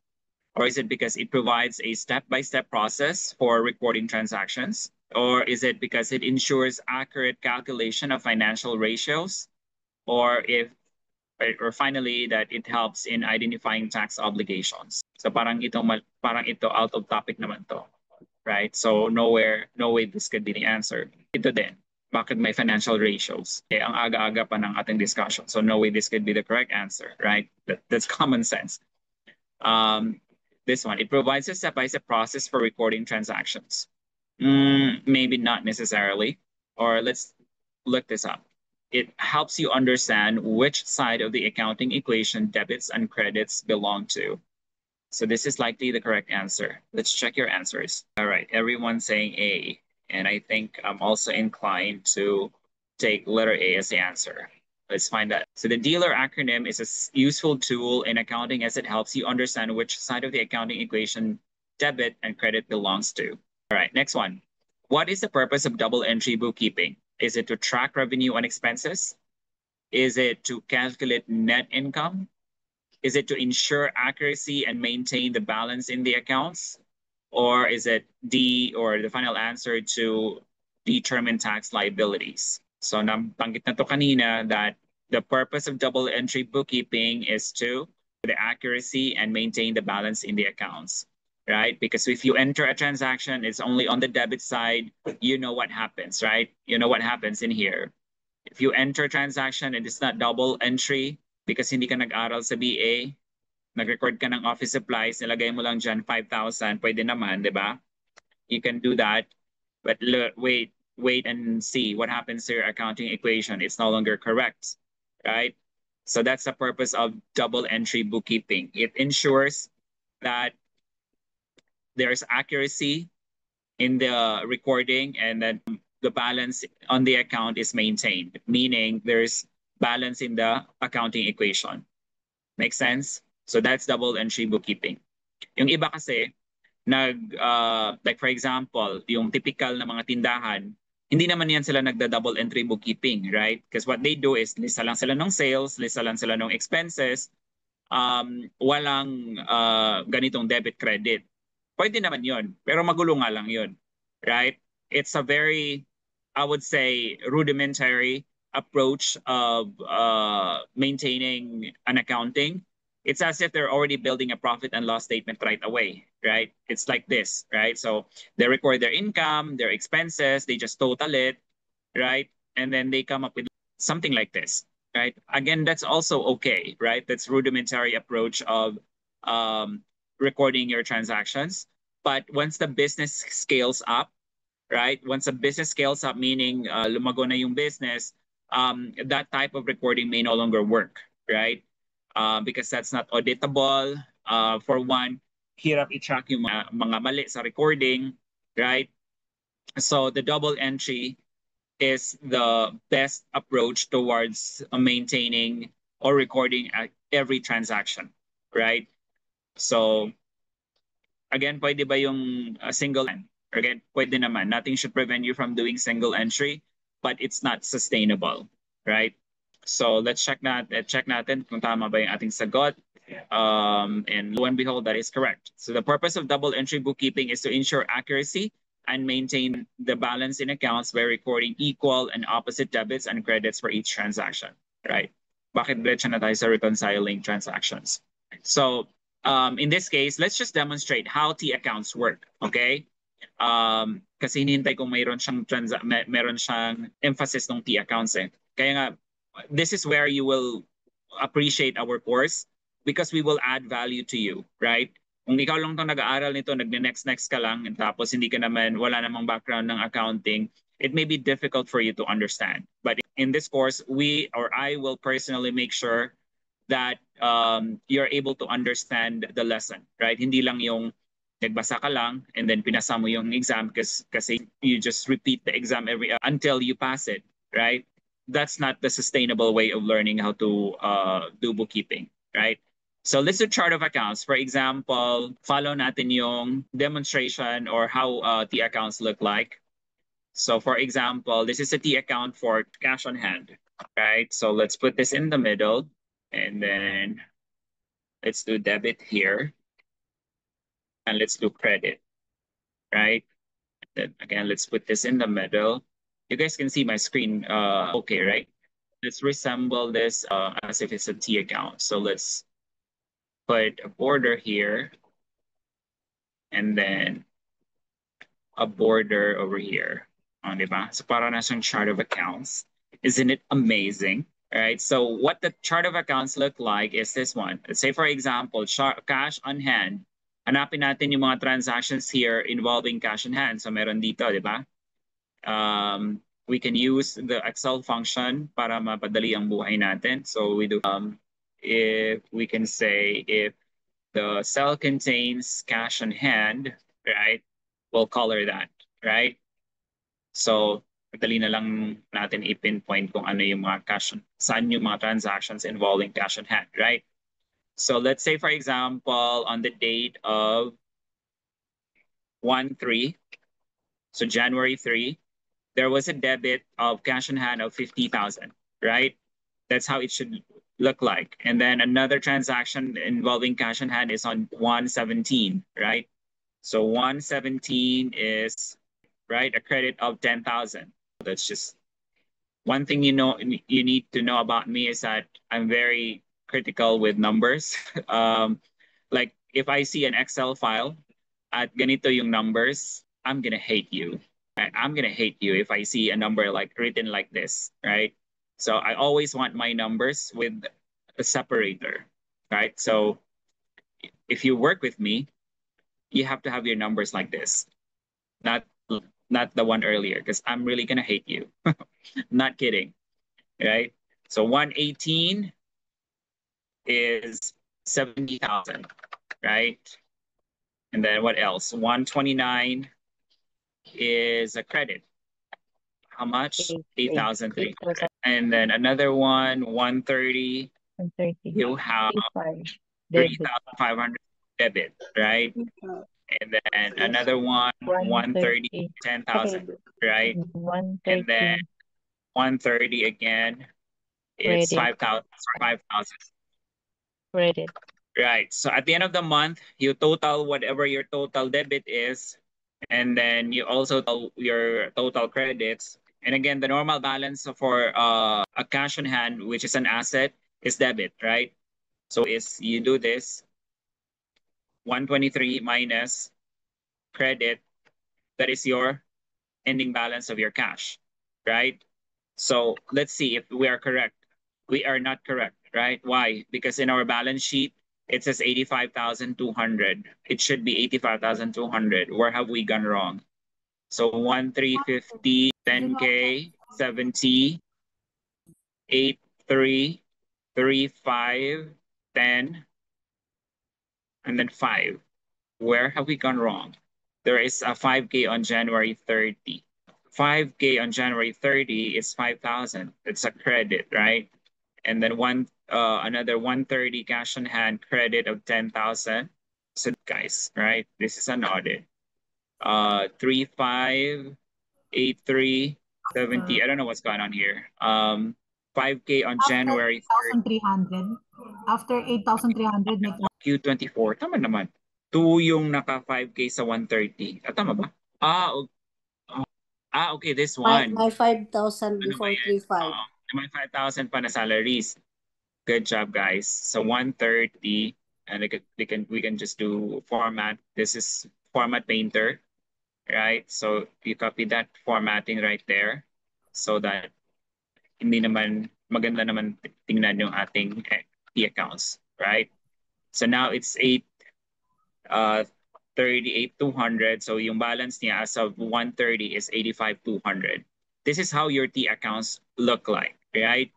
Or is it because it provides a step-by-step process for recording transactions? Or is it because it ensures accurate calculation of financial ratios? Or finally, that it helps in identifying tax obligations. So parang ito out of topic naman to, right? So no way this could be the answer. Ito din, bakit may financial ratios? Eh, ang aga-aga pa ng ating discussion. So no way this could be the correct answer, right? That's common sense. This one, it provides a step-by-step process for recording transactions. Maybe not necessarily. Or let's look this up. It helps you understand which side of the accounting equation debits and credits belong to. So this is likely the correct answer. Let's check your answers. All right, everyone's saying A. And I think I'm also inclined to take letter A as the answer. Let's find that. So the dealer acronym is a useful tool in accounting as it helps you understand which side of the accounting equation debit and credit belongs to. All right, next one. What is the purpose of double entry bookkeeping? Is it to track revenue and expenses? Is it to calculate net income? Is it to ensure accuracy and maintain the balance in the accounts? Or is it D, or the final answer, to determine tax liabilities? So nabanggit na to kanina that the purpose of double entry bookkeeping is to the accuracy and maintain the balance in the accounts, right? Because if you enter a transaction, it's only on the debit side, you know what happens, right? You know what happens in here. If you enter a transaction and it's not double entry because hindi ka nag-aral sa BA, nag-record ka ng office supplies, nilagay mo lang dyan 5,000, pwede naman, di ba? You can do that. But wait and see what happens to your accounting equation. It's no longer correct, right? So that's the purpose of double entry bookkeeping. It ensures that there's accuracy in the recording and that the balance on the account is maintained, meaning there's balance in the accounting equation. Make sense? So that's double entry bookkeeping. Yung iba kasi, like for example, yung typical na mga tindahan, hindi naman yan sila nagda-double entry bookkeeping, right? Because what they do is lista lang sila ng sales, lista lang sila ng expenses, walang ganitong debit credit. Pwede naman yun, pero magulo nga lang yun, right? It's a very, I would say, rudimentary approach of maintaining an accounting. It's as if they're already building a profit and loss statement right away, right? It's like this, right? So they record their income, their expenses, they just total it, right? And then they come up with something like this, right? Again, that's also okay, right? That's rudimentary approach of recording your transactions. But once the business scales up, right? Once a business scales up, meaning lumago na yung business, that type of recording may no longer work, right? Because that's not auditable. For one, hirap i-track yung mga mali sa recording, right? So the double entry is the best approach towards maintaining or recording every transaction, right? So again, pwede ba yung single entry? Again, pwede naman. Nothing should prevent you from doing single entry, but it's not sustainable, right? So let's check natin kung tama ba yung ating sagot. And lo and behold, that is correct. So the purpose of double entry bookkeeping is to ensure accuracy and maintain the balance in accounts by recording equal and opposite debits and credits for each transaction, right? Bakit diretso na tayo sa reconciling transactions? So in this case, let's just demonstrate how T accounts work, okay? Kasi hinihintay kung mayroon siyang meron siyang emphasis ng T accounts eh. Kaya nga, this is where you will appreciate our course because we will add value to you, right? Kung ikaw lang itong nag-aaral nito, nagne-next ka lang, tapos hindi ka naman, wala namang background ng accounting, it may be difficult for you to understand. But in this course, we or I will personally make sure that you're able to understand the lesson, right? Hindi lang yung nagbasa ka lang and then pinasa mo yung exam kasi you just repeat the exam until you pass it, right? That's not the sustainable way of learning how to do bookkeeping, right? So let's do chart of accounts. For example, follow natin yung demonstration or how T accounts look like. So for example, this is a T account for cash on hand, right? So let's put this in the middle and then let's do debit here and let's do credit, right? Then again, let's put this in the middle. You guys can see my screen okay, right? Let's resemble this as if it's a T account. So let's put a border here and then a border over here. Diba? So para na siyang chart of accounts. Isn't it amazing? All right. So what the chart of accounts look like is this one. Let's say, for example, cash on hand. Hanapin natin yung mga transactions here involving cash on hand. So meron dito, di ba? We can use the Excel function para mapadali ang buhay natin. So we do, if we can say if the cell contains cash on hand, right? We'll color that, right? So madali na lang natin i-pinpoint kung ano yung mga cash, saan yung mga transactions involving cash on hand, right? So let's say, for example, on the date of 1/3, so January 3, there was a debit of cash on hand of 50,000, right? That's how it should look like. And then another transaction involving cash on hand is on 1/17, right? So 1/17 is, right, a credit of 10,000. That's just one thing you need to know about me is that I'm very critical with numbers. Like if I see an Excel file at ganito yung numbers, I'm gonna hate you. I'm gonna hate you if I see a number like written like this, right? So I always want my numbers with a separator, right? So if you work with me, you have to have your numbers like this, not the one earlier, because I'm really gonna hate you. Not kidding, right? So 118 is 70,000, right? And then what else? 129 is a credit. How much? 8,300. And then another one, 130, 130. you have 3,500 debit, right? And then another one, 130, 10,000, right? And then 130 again, it's 5,000. Credit. Right. So at the end of the month, you total whatever your total debit is, and then you also total your total credits. And again, the normal balance for a cash on hand, which is an asset, is debit, right? So is you do this 123 minus credit, that is your ending balance of your cash, right? So let's see if we are correct. We are not correct, right? Why? Because in our balance sheet, it says 85,200. It should be 85,200. Where have we gone wrong? So 1,350, 10K, 70, 8, 3, 3, 5, 10, and then 5. Where have we gone wrong? There is a 5K on January 30. 5K on January 30 is 5,000. It's a credit, right? And then another 130 cash on hand credit of 10,000. So guys, right? This is an audit. 3583 70. I don't know what's going on here. 5K on January 30. 8,300. After 8,300, may Q24. Tama naman. 2 yung naka 5K sa 130. Tama ba? Okay, this one. May 5,000 Ano ba before yan? 3,500. May 5,000 pa na salaries. Good job, guys. So 130, and we can just do format. This is format painter. right? So you copy that formatting right there so that hindi naman maganda naman tingnan yung ating T accounts, right? So now it's 38,200. So yung balance niya as of 130 is 85,200. This is how your T accounts look like, right?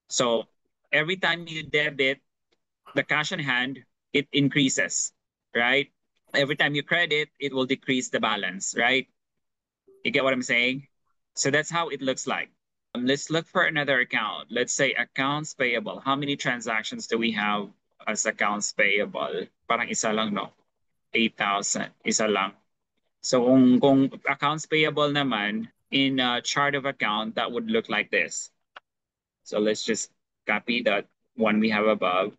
So every time you debit the cash on hand, it increases, right? Every time you credit, it will decrease the balance, right? You get what I'm saying? So that's how it looks like. Let's look for another account. Let's say accounts payable. How many transactions do we have as accounts payable? Parang isa lang, no? 8,000. Isa lang. So kung accounts payable naman, in a chart of account, that would look like this. So let's just copy that one we have above.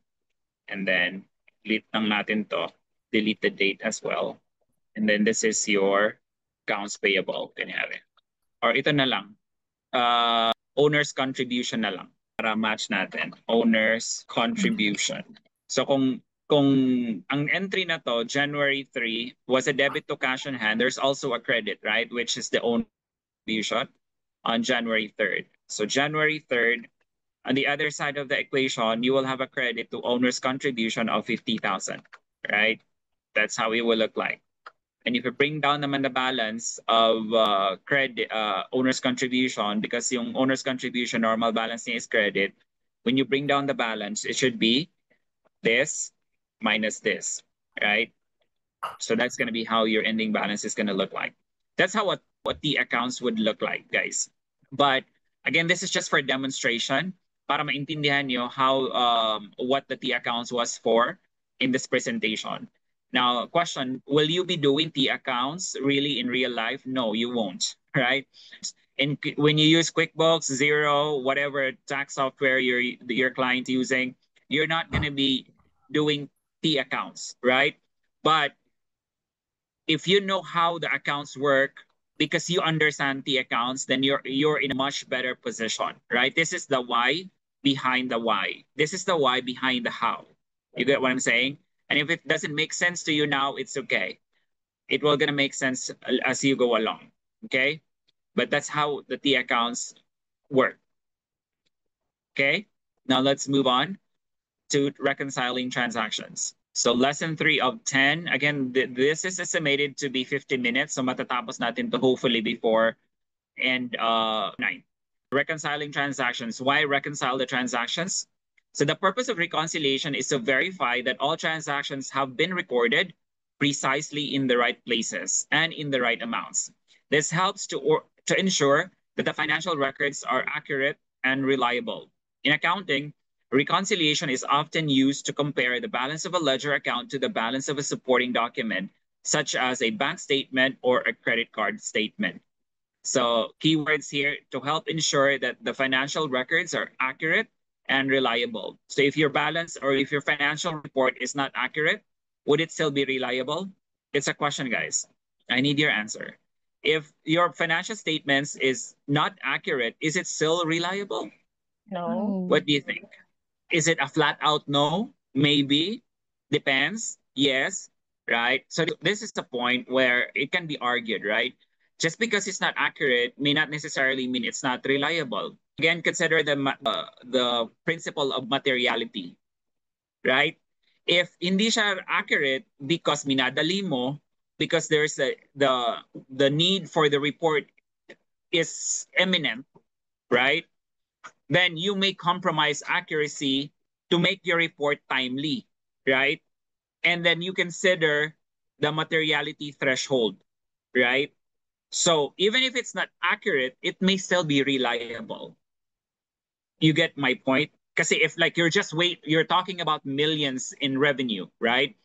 And then delete lang natin to. Delete the date as well. And then this is your accounts payable. Kunyari. Or ito na lang. Owner's contribution na lang para match natin. Owner's contribution. So kung ang entry na to, January 3, was a debit to cash on hand, there's also a credit, right? Which is the owner's contribution on January 3rd. So January 3rd, on the other side of the equation, you will have a credit to owner's contribution of 50,000, right? That's how it will look like. And if you bring down naman the balance of credit owner's contribution, because yung owner's contribution normal balance niya is credit, when you bring down the balance, it should be this minus this, right? So that's going to be how your ending balance is going to look like. That's how what the accounts would look like, guys. But again, this is just for demonstration para maintindihan nyo how what the T accounts was for in this presentation. Now, question, will you be doing T accounts really in real life? No, you won't, right? And when you use QuickBooks, Xero, whatever tax software your client using, you're not going to be doing T accounts, right? But if you know how the accounts work, because you understand the accounts, then you're in a much better position, right? This is the why behind the why. This is the why behind the how. You get what I'm saying? And if it doesn't make sense to you now, it's okay. It will gonna make sense as you go along, okay? But that's how the T accounts work. Okay, now let's move on to reconciling transactions. So lesson 3 of 10, again, this is estimated to be 50 minutes. So matatapos natin to hopefully before and 9. Reconciling transactions. Why reconcile the transactions? So the purpose of reconciliation is to verify that all transactions have been recorded precisely in the right places and in the right amounts. This helps to ensure that the financial records are accurate and reliable. In accounting, reconciliation is often used to compare the balance of a ledger account to the balance of a supporting document, such as a bank statement or a credit card statement. So keywords here to help ensure that the financial records are accurate and reliable. So if your balance or if your financial report is not accurate, would it still be reliable? It's a question, guys. I need your answer. If your financial statements is not accurate, is it still reliable? No. What do you think? Is it a flat out no? Maybe. Depends. Yes. Right? So this is the point where it can be argued, right? Just because it's not accurate may not necessarily mean it's not reliable. Again, consider the principle of materiality, right? If hindi siya accurate because minadali mo, because there's the need for the report is imminent, right? Then you may compromise accuracy to make your report timely, right? And then you consider the materiality threshold, right? So even if it's not accurate, it may still be reliable. You get my point? Because if like you're talking about millions in revenue, right?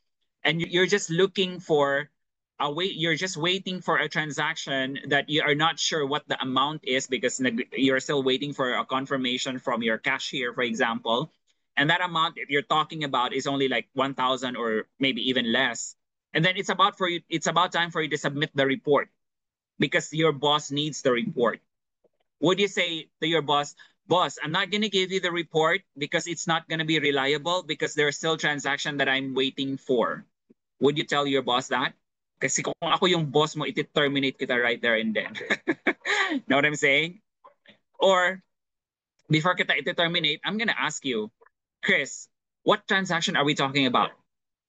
And you're just looking for you're just waiting for a transaction that you are not sure what the amount is because you're still waiting for a confirmation from your cashier, for example. And that amount if you're talking about is only like 1,000 or maybe even less. And then it's about time for you to submit the report because your boss needs the report. Would you say to your boss, I'm not going to give you the report because it's not going to be reliable because there's still transaction that I'm waiting for? Would you tell your boss that? Kasi kung ako yung boss mo, iti-terminate kita right there and then. Know what I'm saying? Or before kita iti-terminate, I'm gonna ask you, Chris, what transaction are we talking about?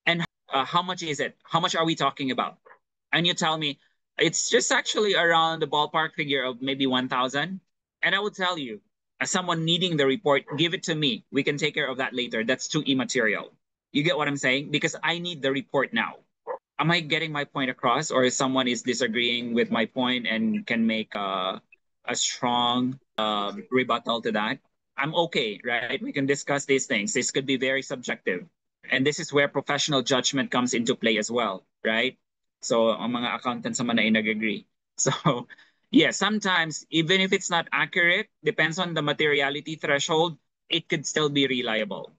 And how much is it? How much are we talking about? And you tell me, it's just actually around the ballpark figure of maybe 1,000. And I would tell you, as someone needing the report, give it to me. We can take care of that later. That's too immaterial. You get what I'm saying? Because I need the report now. Am I getting my point across, or if someone is disagreeing with my point and can make a strong rebuttal to that? I'm okay, right? We can discuss these things. This could be very subjective. And this is where professional judgment comes into play as well, right? So, ang mga accountants naman ay nag-agree. So, yeah, sometimes, even if it's not accurate, depends on the materiality threshold, it could still be reliable.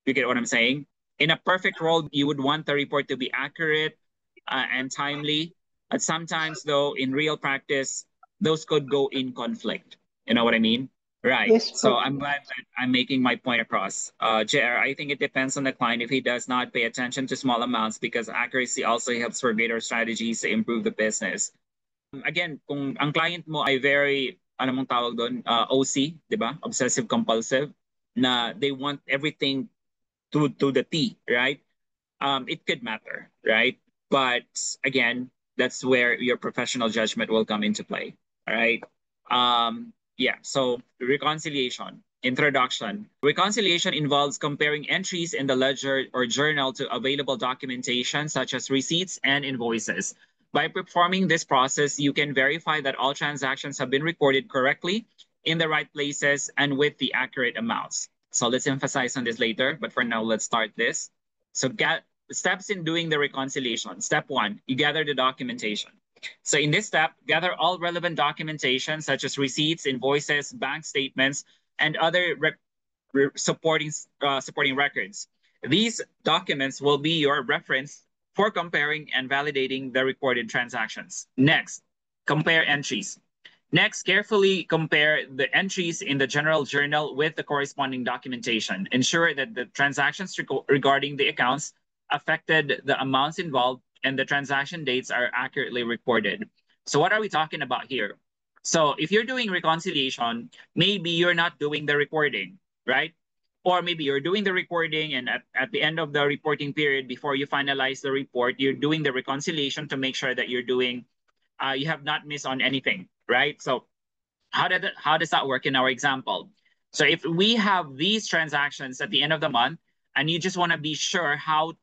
You get what I'm saying? In a perfect world, you would want the report to be accurate and timely. But sometimes, though, in real practice, those could go in conflict. You know what I mean? Right. Yes So po. I'm glad that I'm making my point across. JR, I think it depends on the client if he does not pay attention to small amounts, because accuracy also helps for greater strategies to improve the business. Again, kung ang client mo ay very, ano mong tawag doon, OC, di ba? Obsessive compulsive, na they want everything to the T, right? It could matter, right? But again, that's where your professional judgment will come into play. All right. Yeah. So reconciliation. Introduction. Reconciliation involves comparing entries in the ledger or journal to available documentation such as receipts and invoices. By performing this process, you can verify that all transactions have been recorded correctly in the right places and with the accurate amounts. So let's emphasize on this later, but for now, let's start this. So steps in doing the reconciliation. Step 1, you gather the documentation. So in this step, gather all relevant documentation such as receipts, invoices, bank statements, and other supporting records. These documents will be your reference for comparing and validating the recorded transactions. Next, compare entries. Next, carefully compare the entries in the general journal with the corresponding documentation. Ensure that the transactions regarding the accounts affected, the amounts involved, and the transaction dates are accurately recorded. So what are we talking about here? So if you're doing reconciliation, maybe you're not doing the recording, right? Or maybe you're doing the recording, and at the end of the reporting period, before you finalize the report, you're doing the reconciliation to make sure that you're doing, you have not missed on anything, right? So how does that work in our example? So if we have these transactions at the end of the month, and you just want to be sure how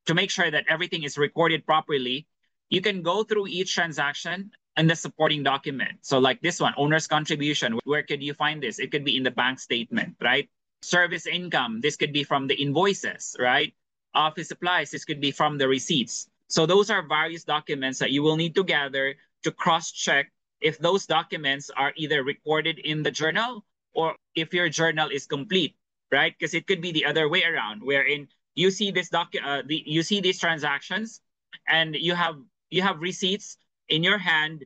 to make sure that everything is recorded properly, you can go through each transaction and the supporting document. So like this one, owner's contribution, where could you find this? It could be in the bank statement, right? Service income, this could be from the invoices, right? Office supplies, this could be from the receipts. So those are various documents that you will need to gather to cross-check if those documents are either recorded in the journal or if your journal is complete, right? Because it could be the other way around, wherein you see you see these transactions, and you have receipts in your hand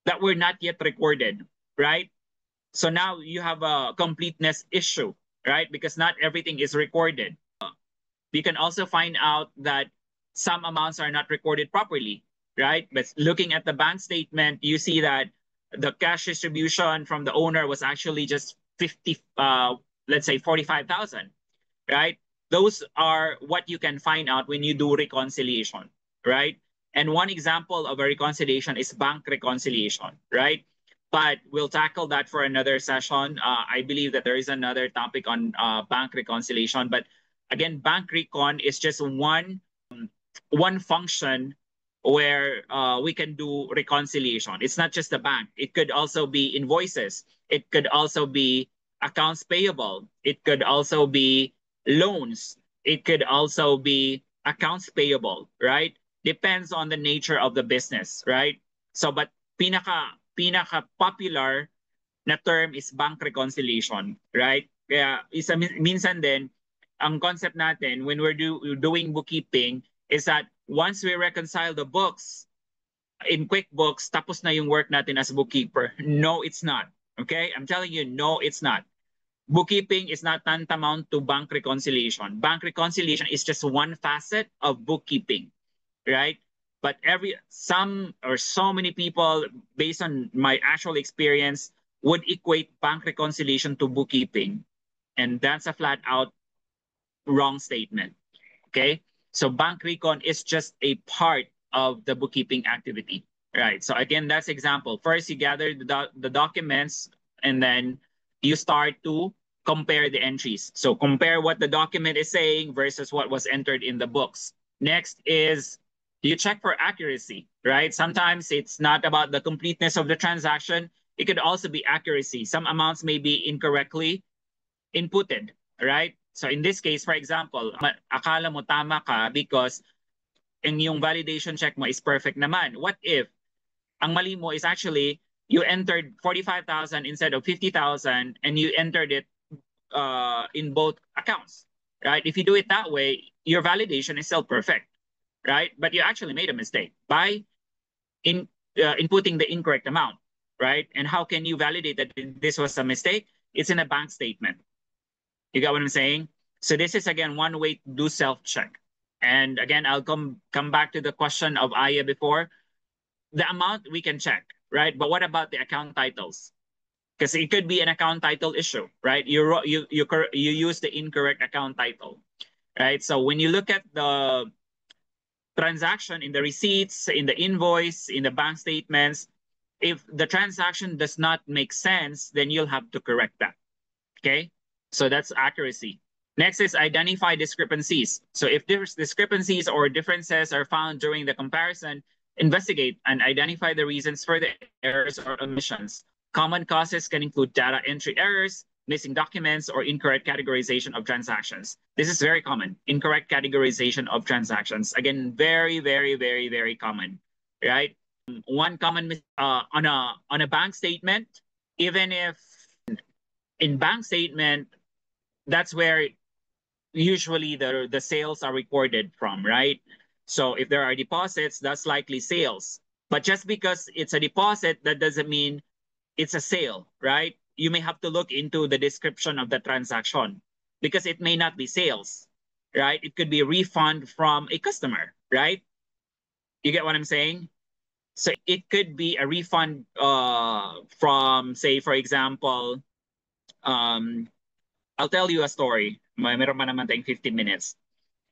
that were not yet recorded, right? So now you have a completeness issue, right? Because not everything is recorded. You can also find out that some amounts are not recorded properly, right? But looking at the bank statement, you see that the cash distribution from the owner was actually just 50, let's say 45,000, right? Those are what you can find out when you do reconciliation, right? And one example of a reconciliation is bank reconciliation, right? But we'll tackle that for another session. I believe that there is another topic on bank reconciliation, but again, bank recon is just one function where we can do reconciliation. It's not just the bank. It could also be invoices. It could also be accounts payable. It could also be loans. It could also be accounts payable, right? Depends on the nature of the business, right? So, but pinaka popular na term is bank reconciliation, right? Kaya minsan din, ang concept natin when we're doing bookkeeping is that once we reconcile the books in QuickBooks, tapos na yung work natin as bookkeeper. No, it's not. Okay? I'm telling you, no, it's not. Bookkeeping is not tantamount to bank reconciliation. Bank reconciliation is just one facet of bookkeeping. right? But some or so many people, based on my actual experience, would equate bank reconciliation to bookkeeping. And that's a flat out wrong statement. Okay? So bank recon is just a part of the bookkeeping activity. Right. So again, that's example. First, you gather the documents, and then you start to compare the entries. So compare what the document is saying versus what was entered in the books. Next is you check for accuracy, right? Sometimes it's not about the completeness of the transaction. It could also be accuracy. Some amounts may be incorrectly inputted, right? So in this case, for example, akala mo tama ka because yung validation check mo is perfect naman. What if ang mali mo is actually you entered 45,000 instead of 50,000 and you entered it in both accounts, right? If you do it that way, your validation is still perfect, right? But you actually made a mistake by inputting the incorrect amount, right? And how can you validate that this was a mistake? It's in a bank statement. You got what I'm saying? So this is again one way to do self-check. And again, I'll come back to the question of Aya before. The amount we can check, right? But what about the account titles? Because it could be an account title issue, right? You use the incorrect account title, right? So when you look at the transaction in the receipts, in the invoice, in the bank statements, if the transaction does not make sense, then you'll have to correct that. Okay, so that's accuracy. Next is identify discrepancies. So if there's discrepancies or differences are found during the comparison, investigate and identify the reasons for the errors or omissions. Common causes can include data entry errors, missing documents, or incorrect categorization of transactions. This is very common, incorrect categorization of transactions. Again, very, very, very, very common, right? One common on a bank statement, even if in bank statement, that's where usually the sales are recorded from, right? So if there are deposits, that's likely sales. But just because it's a deposit, that doesn't mean it's a sale, right? You may have to look into the description of the transaction because it may not be sales, right? It could be a refund from a customer, right? You get what I'm saying? So it could be a refund from, say, for example, I'll tell you a story. Meron pa naman tayong 15 minutes.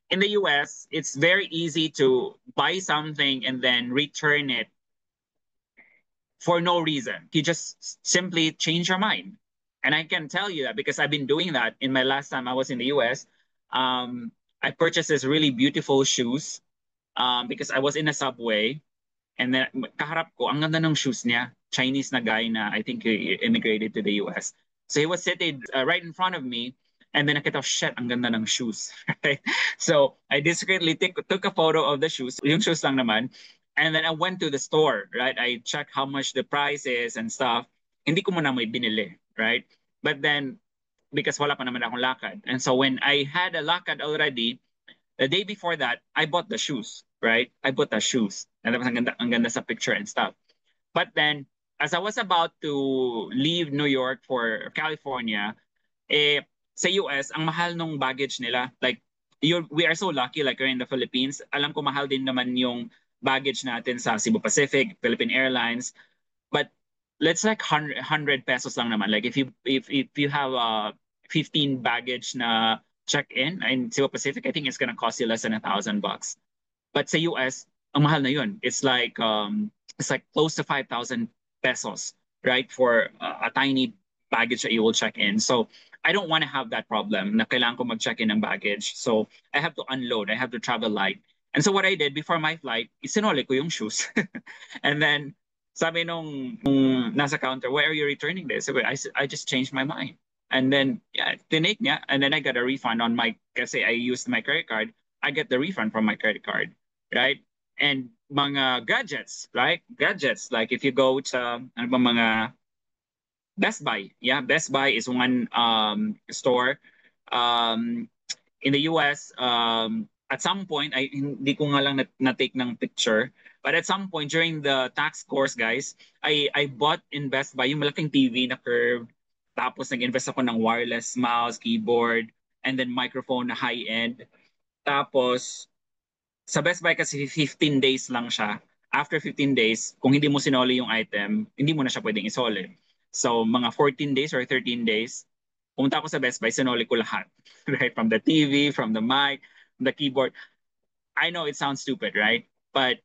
In the US, it's very easy to buy something and then return it for no reason. You just simply change your mind. And I can tell you that because I've been doing that in my last time I was in the US. I purchased this really beautiful shoes because I was in a subway. And then kaharap ko, ang ganda ng shoes niya. Chinese na guy na I think he immigrated to the US. So he was sitting right in front of me. And then nakita ko, shit, ang ganda ng shoes. Right? So I discreetly took a photo of the shoes. Yung shoes lang naman. And then I went to the store, right? I checked how much the price is and stuff. Hindi ko muna may binili, right? But then, because wala pa naman akong lakad. And so when I had a lakad already, the day before that, I bought the shoes, right? I bought the shoes. And ang ganda sa picture and stuff. But then, as I was about to leave New York for California, sa US, ang mahal nung baggage nila. Like, we are so lucky, like we're in the Philippines. Alam ko mahal din naman yung baggage natin sa Cebu Pacific, Philippine Airlines. But let's like 100 pesos lang naman. Like if you have a 15 baggage na check-in in Cebu Pacific, I think it's gonna cost you less than $1,000. But sa US, ang mahal na yun. It's like close to 5,000 pesos, right? For a tiny baggage that you will check in. So I don't want to have that problem na kailangan ko mag-check in ng baggage. So I have to unload. I have to travel light. And so what I did before my flight, isinole ko yung shoes. And then sabi nung nasa counter, why are you returning this? I just changed my mind. And then, yeah, tinake niya. And then I got a refund on my, kasi I used my credit card. I get the refund from my credit card, right? And mga gadgets, right? Gadgets, like if you go to, ano ba mga, Best Buy. Yeah, Best Buy is one store. In the US, at some point, hindi ko nga lang na-take ng picture, but at some point during the tax course, guys, I bought in Best Buy yung malaking TV na curved. Tapos nag-invest ako ng wireless mouse, keyboard, and then microphone na high-end. Tapos, Sa Best Buy kasi 15 days lang siya. After 15 days, kung hindi mo sinoli yung item, hindi mo na siya pwedeng isoli. So, mga 14 days or 13 days, pumunta ako sa Best Buy, sinoli ko lahat. Right? From the TV, from the mic, the keyboard. I know it sounds stupid, right? But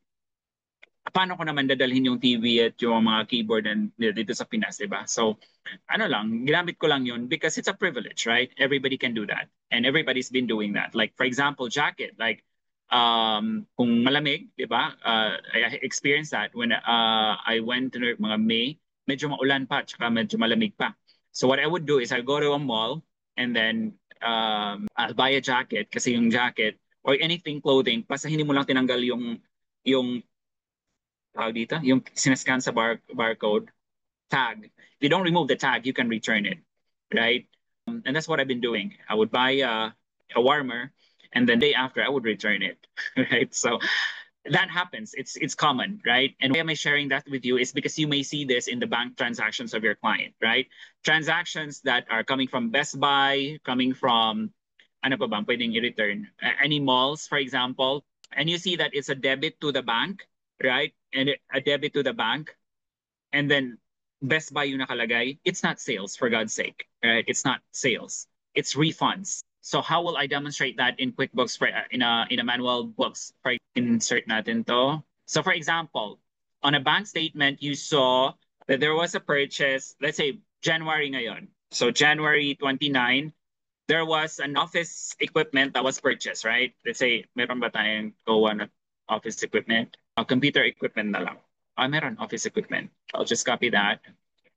paano ko naman dadalhin yung TV at yung mga keyboard dito sa Pinas, di ba? So, ano lang, ginamit ko lang yun because it's a privilege, right? Everybody can do that. And everybody's been doing that. Like, for example, jacket. Like, kung malamig, di ba? I experienced that when I went to mga May, medyo maulan pa, tsaka medyo malamig pa. So what I would do is I'll go to a mall and then I'll buy a jacket kasi yung jacket or anything clothing, basta hindi mo lang tinanggal yung tawag dito, yung sinascan sa barcode, tag. If you don't remove the tag, you can return it, right? And that's what I've been doing. I would buy a warmer, and then day after, I would return it, right? So that happens. It's common, right? And why am I sharing that with you is because you may see this in the bank transactions of your client, right? Transactions that are coming from Best Buy, coming from ano pa ba pwedeng i-return? Any malls, for example, and you see that it's a debit to the bank, right? And a debit to the bank, and then Best Buy yung nakalagay. It's not sales, for God's sake, right? It's not sales. It's refunds. So how will I demonstrate that in QuickBooks in a manual books? For insert natin to. So for example, on a bank statement, you saw that there was a purchase, let's say January ngayon. So January 29, there was an office equipment that was purchased, right? Let's say, meron ba tayong GOA na office equipment? Computer equipment na lang. Meron office equipment. I'll just copy that.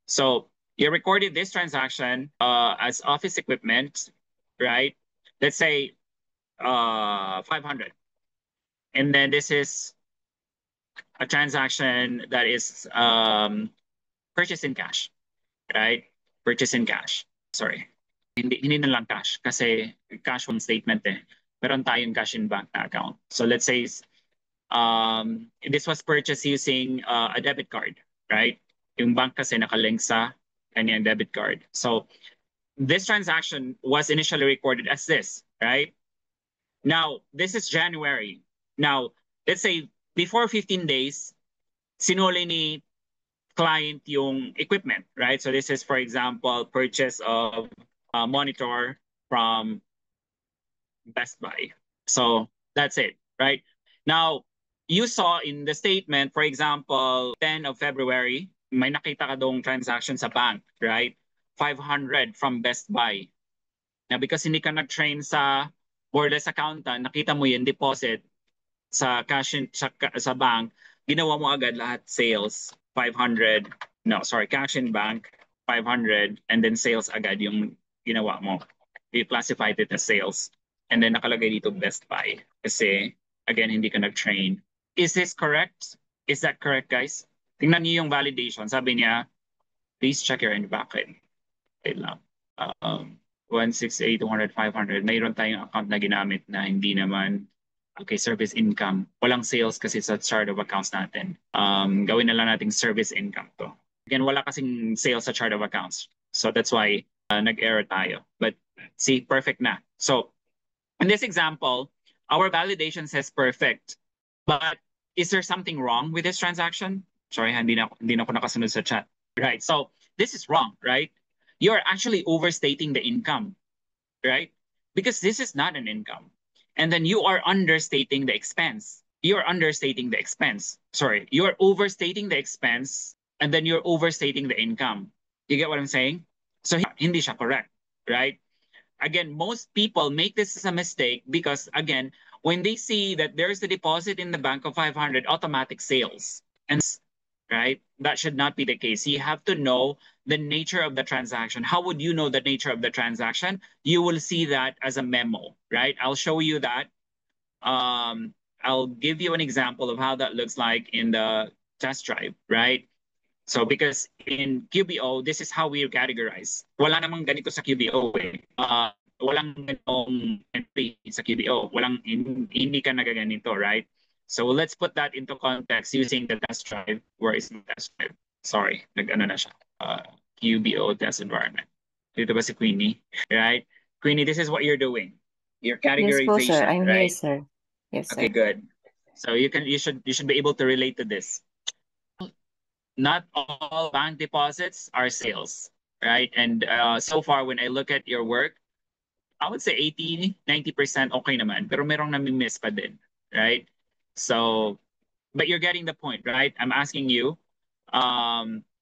So you recorded this transaction as office equipment, right? Let's say 500. And then this is a transaction that is purchase in cash, right? Purchase in cash. Sorry. Hindi na lang cash kasi cash one statement eh. Meron tayong cash in bank na account. So let's say this was purchased using a debit card, right? Yung bank kasi nakalink sa kanyang debit card. So this transaction was initially recorded as this, right? Now, this is January. Now, let's say before 15 days, sinuli ni client yung equipment, right? So this is, for example, purchase of a monitor from Best Buy. So that's it, right? Now, you saw in the statement, for example, 10 of February, may nakita ka dong transaction sa bank, right? 500 from Best Buy. Now, because hindi ka nag-train sa borderless accountant, nakita mo yung deposit sa cash sa bank, ginawa mo agad lahat sales, 500. No, sorry, cash in bank, 500, and then sales agad yung ginawa mo. You classified it as sales. And then nakalagay dito Best Buy. Kasi, again, hindi ka nag-train. Is this correct? Is that correct, guys? Tingnan niyo yung validation. Sabi niya, please check your end backend. Wait lang. 168, 200, 500. Mayroon tayong account na ginamit na hindi naman service income. Walang sales kasi sa chart of accounts natin. Gawin na lang nating service income to. Again, wala kasing sales sa chart of accounts. So that's why nag-error tayo. But see, perfect na. So in this example, our validation says perfect. But is there something wrong with this transaction? Sorry, hindi na ako nakasunod sa chat. Right, so this is wrong, right? You're actually overstating the income, right? Because this is not an income. And then you are understating the expense. You're understating the expense. Sorry, you're overstating the expense and then you're overstating the income. You get what I'm saying? So hindi siya correct, right? Again, most people make this as a mistake because, again, when they see that there's a deposit in the bank of 500, automatic sales. And right, that should not be the case. You have to know the nature of the transaction. How would you know the nature of the transaction? You will see that as a memo, right? I'll show you that. I'll give you an example of how that looks like in the test drive, right? So because in QBO, this is how we categorize. Wala namang ganito sa QBO eh. Walang ganitong entry sa QBO. Hindi ka nagaganito, right? So let's put that into context using the test drive. Where is the test drive? Sorry, nag-ano na siya. QBO test environment. Dito ba si Queenie? Right? Queenie, this is what you're doing. Your Yes po, sir. categorization, I'm here, right? sir. Yes, Okay, sir. good. So you should be able to relate to this. Not all bank deposits are sales, right? And so far, when I look at your work, I would say 80-90% okay naman, pero merong nami-miss pa din, right? So, but you're getting the point, right? I'm asking you,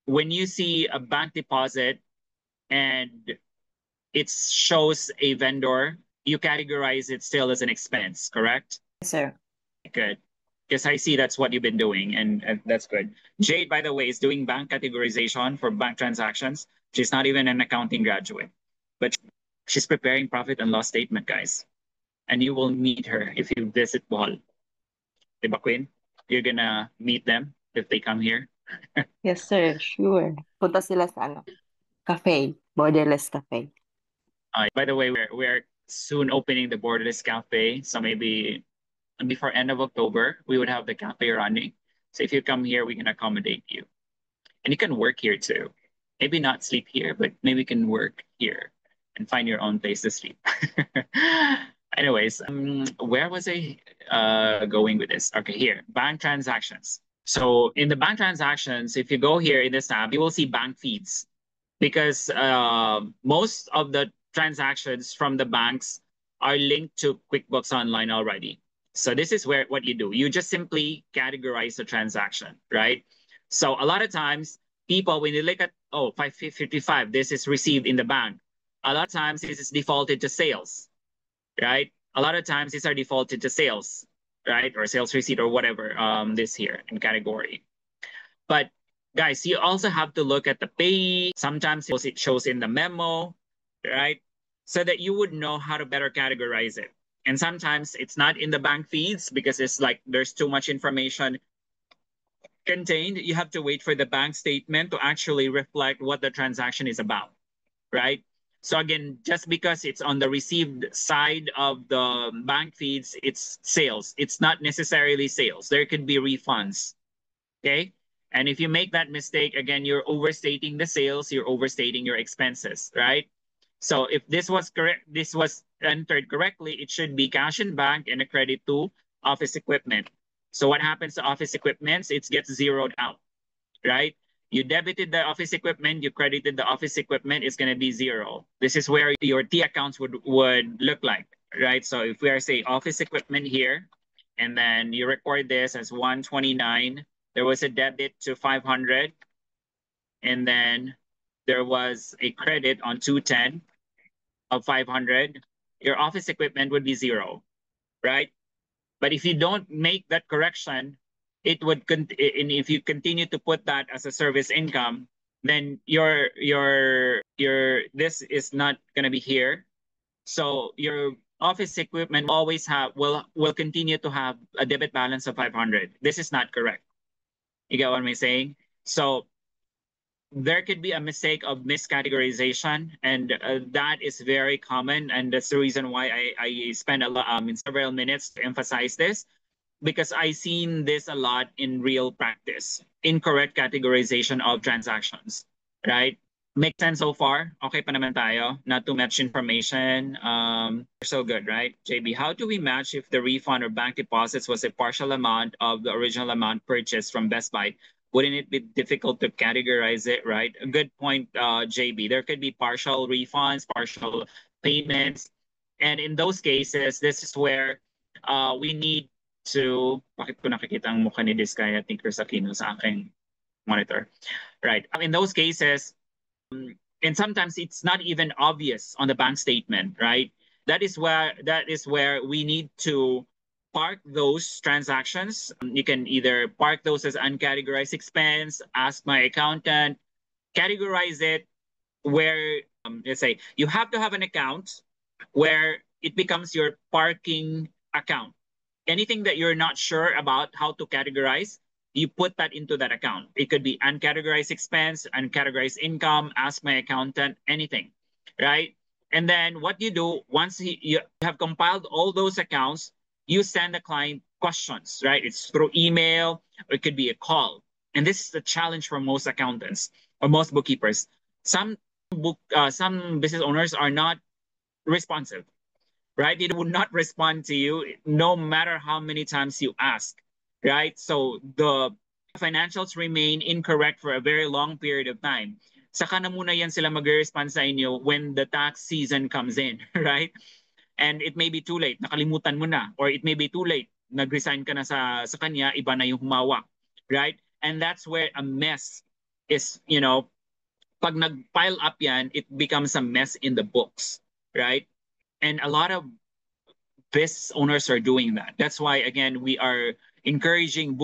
when you see a bank deposit and it shows a vendor, you categorize it still as an expense, correct? Yes, sir. Good. Because I see that's what you've been doing, and that's good. Jade, by the way, is doing bank categorization for bank transactions. She's not even an accounting graduate, but she's preparing profit and loss statement, guys. And you will meet her if you visit Bohol. Diba, Queen? You're gonna meet them if they come here. Yes, sir. Sure. Punta sila sa cafe. Borderless cafe. By the way, we're soon opening the Borderless Cafe, so maybe before end of October, we would have the cafe running. So if you come here, we can accommodate you. And you can work here too. Maybe not sleep here, but maybe you can work here and find your own place to sleep. Anyways, where was I going with this? Okay, here, bank transactions. So in the bank transactions, if you go here in this tab, you will see bank feeds because most of the transactions from the banks are linked to QuickBooks Online already. So this is where what you do. You just simply categorize the transaction, right? So a lot of times people, when you look at, 555, this is received in the bank. A lot of times this is defaulted to sales, right? A lot of times these are defaulted to sales, right? Or sales receipt or whatever this here in category. But guys, you also have to look at the payee. Sometimes it shows in the memo, right? So that you would know how to better categorize it. And sometimes it's not in the bank feeds because it's like there's too much information contained. You have to wait for the bank statement to actually reflect what the transaction is about, right? So again, just because it's on the received side of the bank feeds, it's sales. It's not necessarily sales. There could be refunds, okay? And if you make that mistake, again, you're overstating the sales, you're overstating your expenses, right? So if this was correct, this was entered correctly, it should be cash in bank and a credit to office equipment. So what happens to office equipment? It gets zeroed out, right? You debited the office equipment, you credited the office equipment, it's going to be zero. This is where your T accounts would look like, right? So if we are, say, office equipment here, and then you record this as 129, there was a debit to 500, and then there was a credit on 210 of 500, your office equipment would be zero, right? But if you don't make that correction, it would and if you continue to put that as a service income, then your this is not going to be here. So your office equipment always will continue to have a debit balance of 500. This is not correct. You get what I'm saying? So there could be a mistake of miscategorization, and that is very common, and that's the reason why I spend a lot in several minutes to emphasize this, because I've seen this a lot in real practice. Incorrect categorization of transactions, right? Make sense so far? Okay pa naman tayo? Not too much information. So good, right? JB, how do we match if the refund or bank deposits was a partial amount of the original amount purchased from Best Buy? Wouldn't it be difficult to categorize it, right? A good point, JB. There could be partial refunds, partial payments. And in those cases, this is where we need to, bakit ko nakikita ang mukha ni Diskaya Tinker Aquino sa aking monitor? Right. In those cases, and sometimes it's not even obvious on the bank statement, right? That is where we need to park those transactions. You can either park those as uncategorized expense, ask my accountant, categorize it where, let's say, you have to have an account where it becomes your parking account. Anything that you're not sure about how to categorize, you put that into that account. It could be uncategorized expense, uncategorized income, ask my accountant, anything, right? And then what you do, once you have compiled all those accounts, you send the client questions, right? It's through email, or it could be a call. And this is the challenge for most accountants or most bookkeepers. Some business owners are not responsive. right? It would not respond to you no matter how many times you ask, right? So the financials remain incorrect for a very long period of time. Saka na muna yan sila mag-respond sa inyo when the tax season comes in, right? And it may be too late, nakalimutan mo na, or it may be too late, nag-resign ka na sa kanya, iba na yung humawak, right? And that's where a mess is, pag nag-pile up yan, it becomes a mess in the books, right? And a lot of business owners are doing that. That's why, again, we are encouraging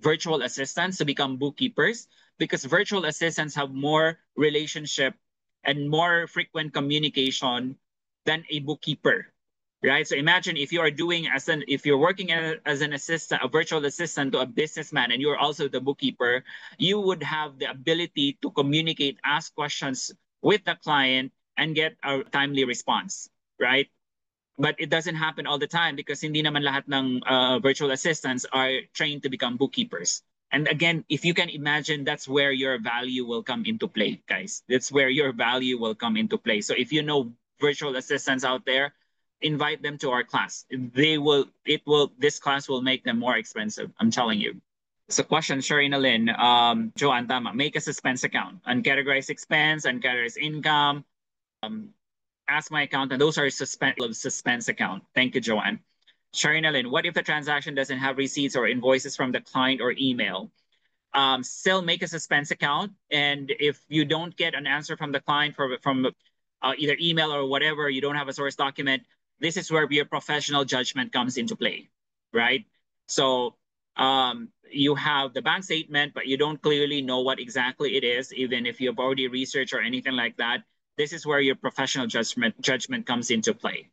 virtual assistants to become bookkeepers, because virtual assistants have more relationship and more frequent communication than a bookkeeper, right? So imagine if you are if you're working as an assistant, a virtual assistant to a businessman, and you're also the bookkeeper, you would have the ability to communicate, ask questions with the client, and get a timely response, right? But it doesn't happen all the time because hindi naman lahat ng virtual assistants are trained to become bookkeepers. And again, if you can imagine, that's where your value will come into play, guys. That's where your value will come into play. So if you know virtual assistants out there, invite them to our class. This class will make them more expensive. I'm telling you. So question, Sharina Lynn, Joanne, tama. Make a suspense account. Uncategorized expense, uncategorized income, ask my accountant. Those are suspense account. Thank you, Joanne. Sharina Lynn, what if the transaction doesn't have receipts or invoices from the client or email? Still make a suspense account. And if you don't get an answer from the client from either email or whatever, you don't have a source document, this is where your professional judgment comes into play, right? So you have the bank statement, but you don't clearly know what exactly it is, even if you've already researched or anything like that. This is where your professional judgment comes into play.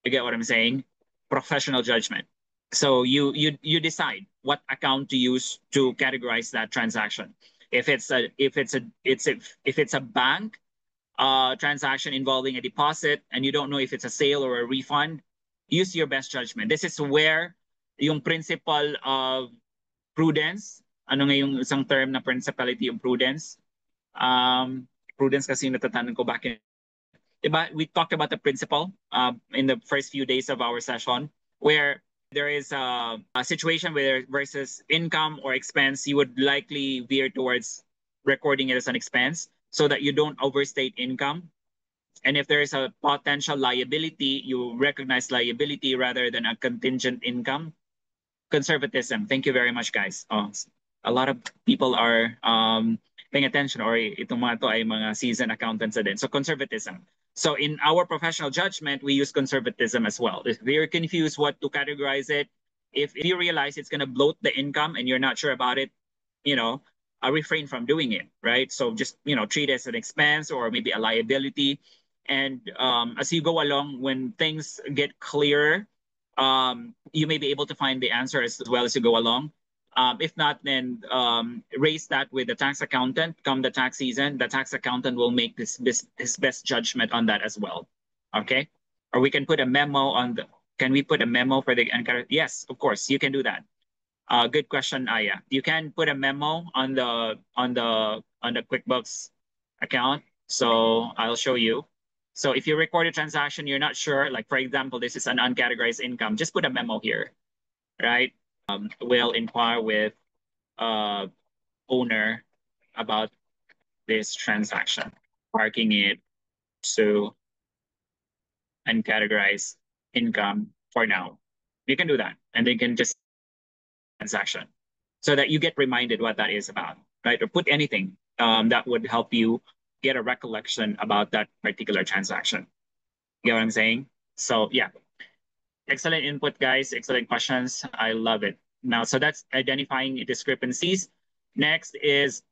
You get what I'm saying? Professional judgment. So you decide what account to use to categorize that transaction. If it's a bank transaction involving a deposit and you don't know if it's a sale or a refund, use your best judgment. This is where yung principle of prudence, ano nga yung isang term na principality of prudence? Prudence kasi natatanong ko bakit. Diba? We talked about the principle in the first few days of our session, where there is a situation where versus income or expense, you would likely veer towards recording it as an expense so that you don't overstate income. And if there is a potential liability, you recognize liability rather than a contingent income. Conservatism. Thank you very much, guys. A lot of people are paying attention, or itong mga to ay mga seasoned accountants na din. So conservatism. So in our professional judgment, we use conservatism as well. If you're confused what to categorize it, if you realize it's going to bloat the income and you're not sure about it, refrain from doing it, right? So just, treat it as an expense or maybe a liability. And as you go along, when things get clearer, you may be able to find the answer as well as you go along. If not, then raise that with the tax accountant. Come the tax season, the tax accountant will make his best judgment on that as well. Okay? Or we can put a memo on the. Can we put a memo for the? Yes, of course, you can do that. Good question, Aya. You can put a memo on the QuickBooks account. So I'll show you. So if you record a transaction, you're not sure, like for example, this is an uncategorized income, just put a memo here, right? We'll inquire with owner about this transaction, marking it to uncategorized income for now. You can do that, and they can just transaction so that you get reminded what that is about, right? Or put anything that would help you get a recollection about that particular transaction. You know what I'm saying? So yeah, excellent input, guys. Excellent questions. I love it. Now, so that's identifying discrepancies. Next is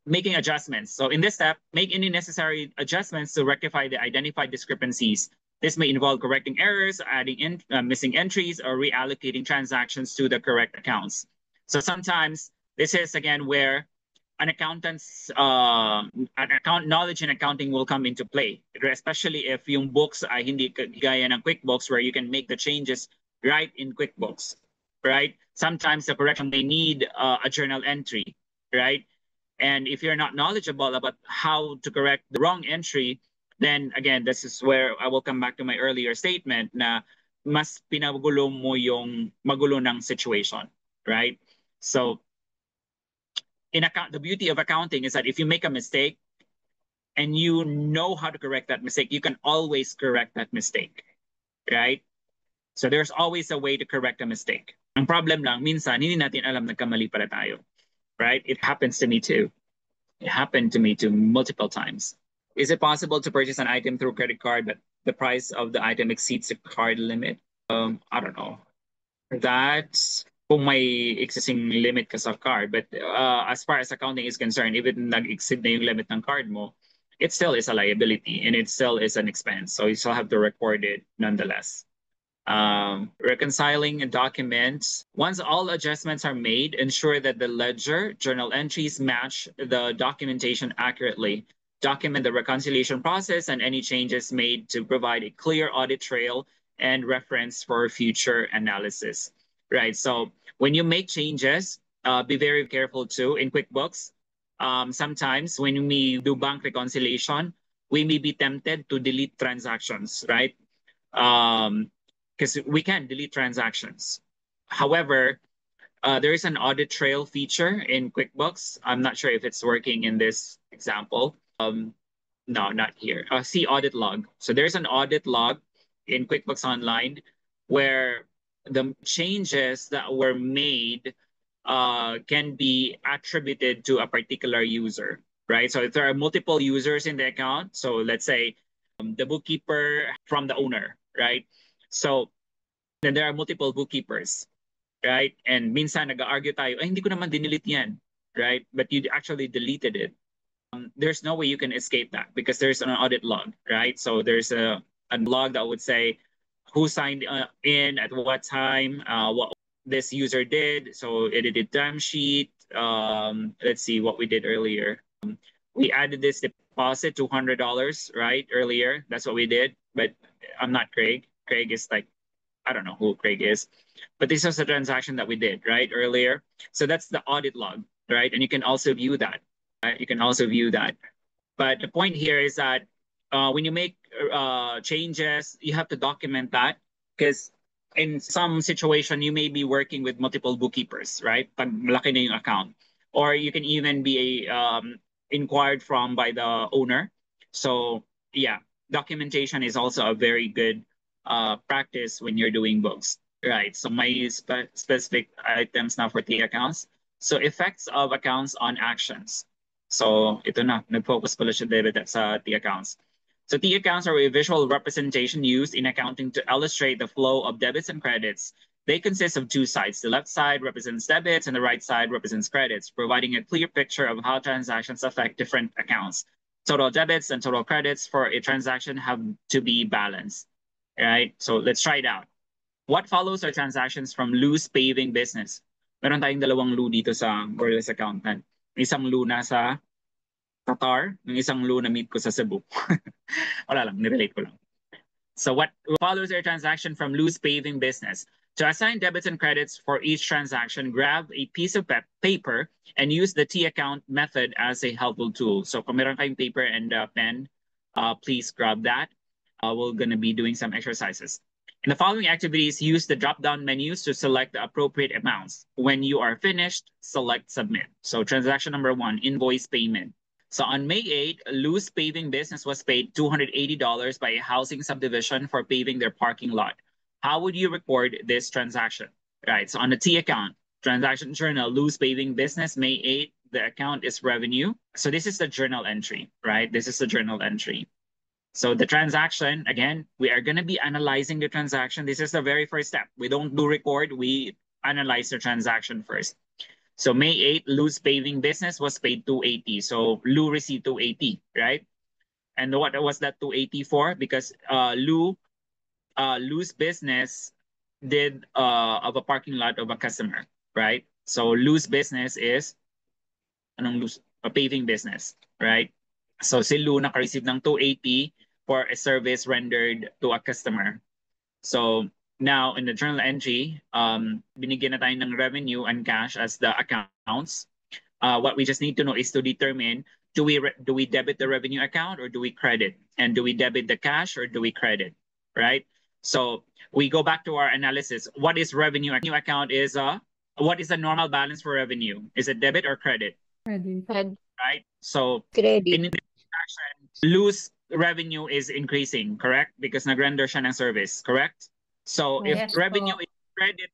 making adjustments. So in this step, make any necessary adjustments to rectify the identified discrepancies. This may involve correcting errors, adding in missing entries, or reallocating transactions to the correct accounts. So sometimes this is again where an accountant's account knowledge in accounting will come into play, especially if yung books ay hindi gaya ng QuickBooks where you can make the changes right in QuickBooks, right? Sometimes the correction may need a journal entry, right? And if you're not knowledgeable about how to correct the wrong entry, then again, this is where I will come back to my earlier statement na mas pinagulo mo yung magulo ng situation, right? So the beauty of accounting is that if you make a mistake and you know how to correct that mistake, you can always correct that mistake, right? So there's always a way to correct a mistake. Ang problem lang, minsan, hindi natin alam nagkamali pala tayo, right? It happens to me too. It happened to me too multiple times. Is it possible to purchase an item through credit card, but the price of the item exceeds the card limit? I don't know. That's kung may existing limit ka sa card. But as far as accounting is concerned, even nag-exceed na yung limit ng card mo, it still is a liability and it still is an expense. So you still have to record it nonetheless. Reconciling documents. Once all adjustments are made, ensure that the ledger journal entries match the documentation accurately. Document the reconciliation process and any changes made to provide a clear audit trail and reference for future analysis. Right. So when you make changes, be very careful too in QuickBooks. Sometimes when we do bank reconciliation, we may be tempted to delete transactions, right? Because we can delete transactions. However, there is an audit trail feature in QuickBooks. I'm not sure if it's working in this example. No, not here. See audit log. So there's an audit log in QuickBooks Online where the changes that were made can be attributed to a particular user, right? So if there are multiple users in the account, so let's say the bookkeeper from the owner, right? So then there are multiple bookkeepers, right? And minsan nag-argue tayo, ay hindi ko naman dinilit yan, right? But you actually deleted it. There's no way you can escape that because there's an audit log, right? So there's a log that would say who signed in at what time, what this user did. So edited timesheet. Let's see what we did earlier. We added this deposit, $200, right? Earlier, that's what we did. But I'm not Craig. Craig is like, I don't know who Craig is. But this was a transaction that we did, right? Earlier. So that's the audit log, right? And you can also view that. Right? You can also view that. But the point here is that when you make changes, you have to document that because in some situation, you may be working with multiple bookkeepers, right? Pag malaki na yung account. Or you can even be inquired from by the owner. So yeah, documentation is also a very good practice when you're doing books. Right, so my specific items now for T accounts. So effects of accounts on actions. So ito na, nag-focus pala siya debit sa T accounts. So T accounts are a visual representation used in accounting to illustrate the flow of debits and credits. They consist of two sides. The left side represents debits and the right side represents credits, providing a clear picture of how transactions affect different accounts. Total debits and total credits for a transaction have to be balanced. Right, so let's try it out. What follows are transactions from Lou's paving business. Meron tayong dalawang Lou dito sa Borderless Accountant. Isang Lou na sa Qatar, yung isang Lou na meet ko sa Cebu. Wala lang, nirelate ko lang. So what follows are transaction from Lou's paving business. To assign debits and credits for each transaction, grab a piece of paper and use the T account method as a helpful tool. So kung meron kayong paper and pen, please grab that. We're going to be doing some exercises. In the following activities, use the drop-down menus to select the appropriate amounts. When you are finished, select Submit. So transaction number 1, invoice payment. So on May 8, Lou's paving business was paid $280 by a housing subdivision for paving their parking lot. How would you record this transaction? Right, so on the T account, transaction journal, Lou's paving business, May 8, the account is revenue. So this is the journal entry, right? This is the journal entry. So the transaction, again, we are going to be analyzing the transaction. This is the very first step. We don't do record, we analyze the transaction first. So May 8, Lou's paving business was paid $280. So Lou received $280, right? And what was that $280 for? Because Lou's business did of a parking lot of a customer, right? So Lou's business is a paving business, right? So si Lou naka-receive ng $280 for a service rendered to a customer. So now in the journal entry, binigyan na tayo ng revenue and cash as the accounts. What we just need to know is to determine, do we debit the revenue account or do we credit? And do we debit the cash or do we credit? Right? So we go back to our analysis. What is revenue account is what is the normal balance for revenue? Is it debit or credit? Credit. Right? So Credit. in this transaction, Lou's revenue is increasing, correct? Because nag-render siya ng service, correct? So if Yes revenue po. is credit,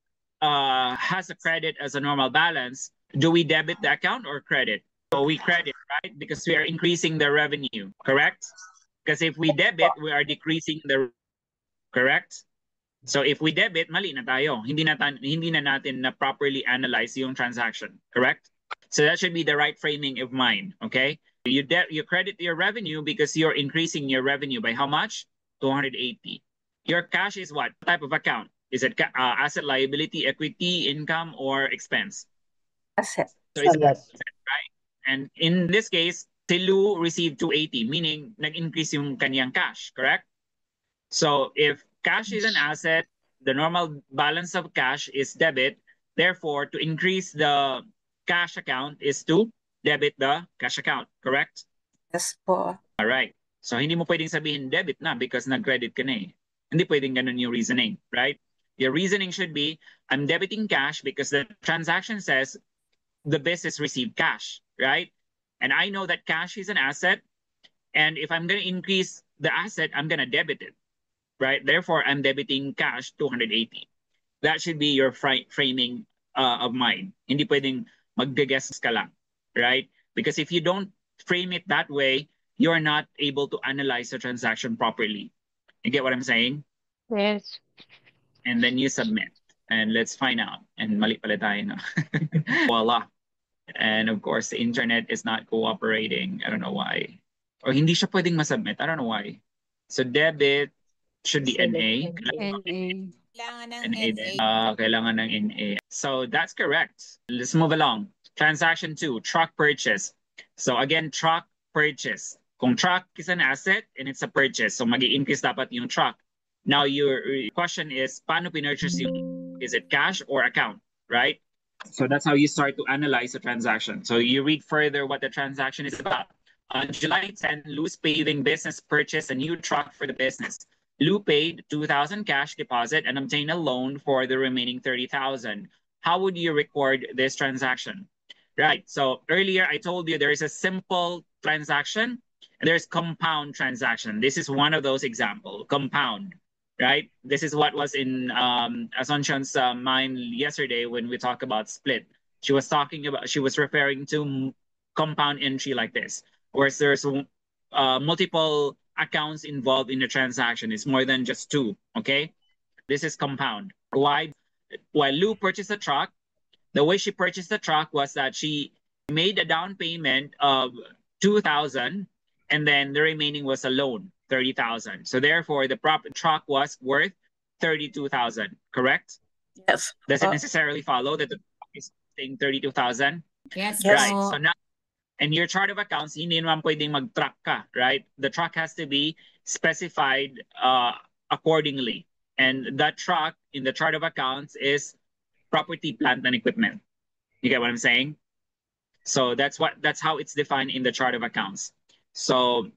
has a credit as a normal balance, do we debit the account or credit? So we credit, right? Because we are increasing the revenue, correct? Because if we debit, we are decreasing the, correct? So if we debit, mali na tayo. Hindi na natin na properly analyze yung transaction, correct? So that should be the right framing of mind, okay? You credit your revenue because you're increasing your revenue by how much? 280. Your cash is what type of account? Is it asset, liability, equity, income, or expense? Asset. So it's asset, right? And in this case, si Lou received 280, meaning nag-increase yung kanyang cash, correct? So if cash is an asset, the normal balance of cash is debit. Therefore, to increase the cash account is to debit the cash account, correct? Yes po. All right. So hindi mo pwedeng sabihin debit na because nag-credit ka na eh. Hindi pwedeng ganun yung reasoning, right? Your reasoning should be, I'm debiting cash because the transaction says the business received cash, right? And I know that cash is an asset. And if I'm going to increase the asset, I'm going to debit it, right? Therefore, I'm debiting cash 280. That should be your framing of mind. Hindi pwedeng mag-guess ka lang, right? Because if you don't frame it that way, you're not able to analyze the transaction properly. You get what I'm saying? Yes. And then you submit. And let's find out. And mali pala tayo, no? Voila. And of course, the internet is not cooperating. I don't know why. Or hindi siya pwedeng masubmit. I don't know why. So debit should be NA. NA. Kailangan ng NA NA. din. Kailangan ng NA. So that's correct. Let's move along. Transaction 2, truck purchase. So again, truck purchase. Kung truck is an asset and it's a purchase, so magi-increase dapat yung truck. Now your question is, paano pinurchase yung? Is it cash or account, right? So that's how you start to analyze the transaction. So you read further what the transaction is about. On July 10, Lou's Paving business purchased a new truck for the business. Lou paid 2,000 cash deposit and obtained a loan for the remaining 30,000. How would you record this transaction? Right. So earlier I told you there is a simple transaction and there's compound transaction. This is one of those examples, compound. Right? This is what was in Asunction's mind yesterday when we talked about split. She was referring to compound entry like this, where there's multiple accounts involved in the transaction. It's more than just two, okay? This is compound. Why? While Lou purchased a truck, the way she purchased the truck was that she made a down payment of 2,000 and then the remaining was a loan. 30,000. So therefore, the truck was worth 32,000. Correct? Yes. Does it necessarily follow that the truck is saying 32,000? Yes, Right. po. So now, in your chart of accounts, hindi naman pwedeng mag-truck ka, right? The truck has to be specified accordingly. And that truck in the chart of accounts is property, plant, and equipment. You get what I'm saying? So that's how it's defined in the chart of accounts. So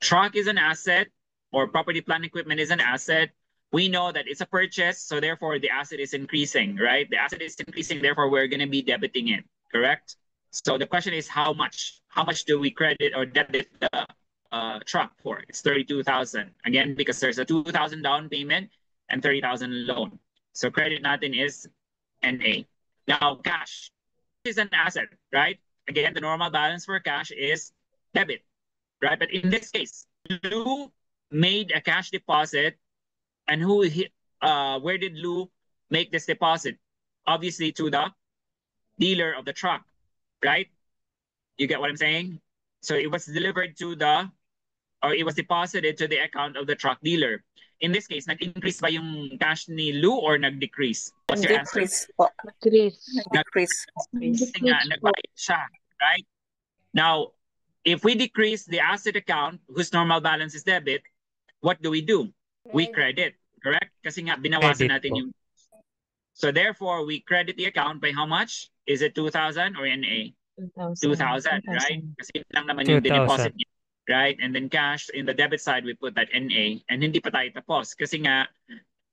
truck is an asset, or property, plant, equipment is an asset. We know that it's a purchase, so therefore the asset is increasing, right? The asset is increasing, therefore we're going to be debiting it, correct? So the question is how much? How much do we credit or debit the truck for? It's 32,000. Again, because there's a 2,000 down payment and 30,000 loan. So credit natin is NA. Now cash is an asset, right? Again, the normal balance for cash is debit. Right, but in this case, Lou made a cash deposit, and where did Lou make this deposit? Obviously, to the dealer of the truck, right? You get what I'm saying? So it was delivered it was deposited to the account of the truck dealer. In this case, nag-increase ba yung cash ni Lou or nag-decrease? What's your answer? Decrease po. Decrease. Kasi nga, nagbayad siya, right? Now, if we decrease the asset account whose normal balance is debit, what do? We credit, correct? Kasi nga binawasan natin yung. So therefore, we credit the account by how much? Is it 2,000 or NA? 2,000, right? Kasi yun lang naman yung 2,000. dineposit niya, right? And then cash, in the debit side, we put that NA, and hindi pa tayo tapos. Kasi nga,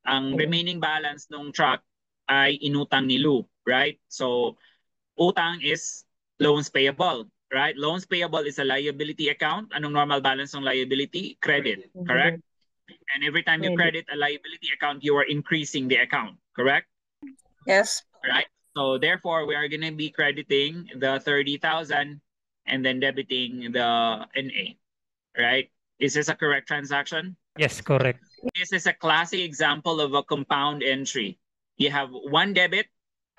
ang remaining balance ng truck ay inutang ni Lou, right? So, utang is loans payable, right? Loans payable is a liability account. Anong normal balance ng liability? Credit, correct? And every time you credit a liability account, you are increasing the account, correct? Yes. Right? So therefore, we are going to be crediting the 30,000 and then debiting the NA, right? Is this a correct transaction? Yes, correct. This is a classic example of a compound entry. You have one debit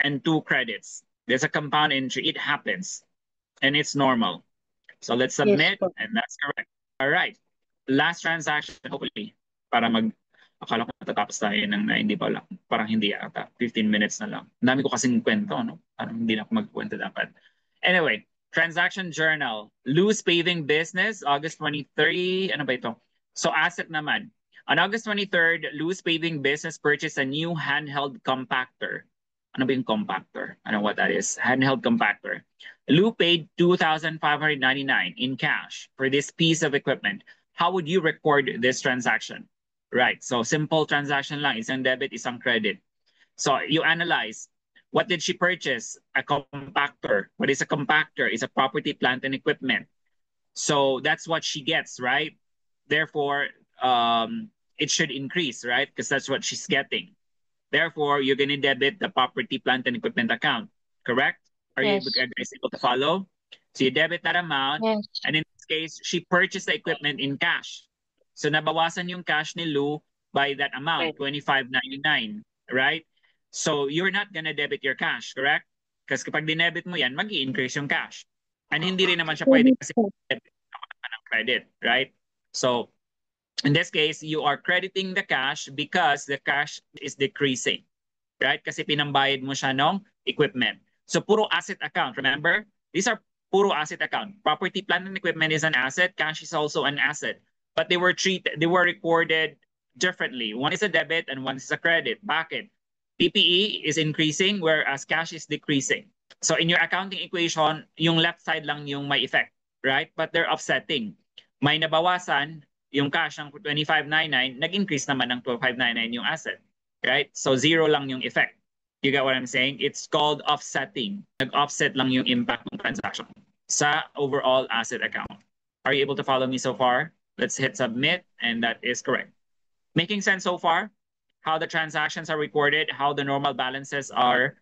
and two credits. There's a compound entry. It happens, and it's normal. So let's submit, and that's correct. All right. Last transaction, hopefully, para akala ko matatapos tayo ng hindi pa lang. Parang hindi ata. 15 minutes na lang. Ang dami ko kasing kwento, no? Parang hindi na ako magkwento dapat. Anyway, transaction journal. Lou's Paving Business, August 23. Ano ba ito? So asset naman. On August 23rd, Lou's Paving Business purchased a new handheld compactor. Ano ba yung compactor? I don't know what that is. Handheld compactor. Lou paid $2,599 in cash for this piece of equipment. How would you record this transaction? Right. So simple transaction lang. Isang debit, isang credit. So you analyze. What did she purchase? A compactor. What is a compactor? It's a property, plant, and equipment. So that's what she gets, right? Therefore, it should increase, right? Because that's what she's getting. Therefore, you're going to debit the property, plant, and equipment account. Correct? Are you guys able to follow? So you debit that amount. Yes. And in this case, she purchased the equipment in cash. So nabawasan yung cash ni Lou by that amount, $2,599, right? So you're not gonna debit your cash, correct? Kasi kapag dinebit mo yan, mag-i-increase yung cash. And hindi rin naman siya pwede kasi debit ng credit, right? So in this case, you are crediting the cash because the cash is decreasing, right? Kasi pinambayad mo siya ng equipment. So puro asset account, remember? These are puro asset account. Property, plant, and equipment is an asset. Cash is also an asset. But they were recorded differently. One is a debit and one is a credit. Bakit? PPE is increasing whereas cash is decreasing. So in your accounting equation, yung left side lang yung may effect, right? But they're offsetting. May nabawasan yung cash ng 2,599, nag-increase naman ng 2,599 yung asset, right? So zero lang yung effect. You get what I'm saying? It's called offsetting. Nag-offset lang yung impact ng transaction sa overall asset account. Are you able to follow me so far? Let's hit submit, and that is correct. Making sense so far? How the transactions are recorded, how the normal balances are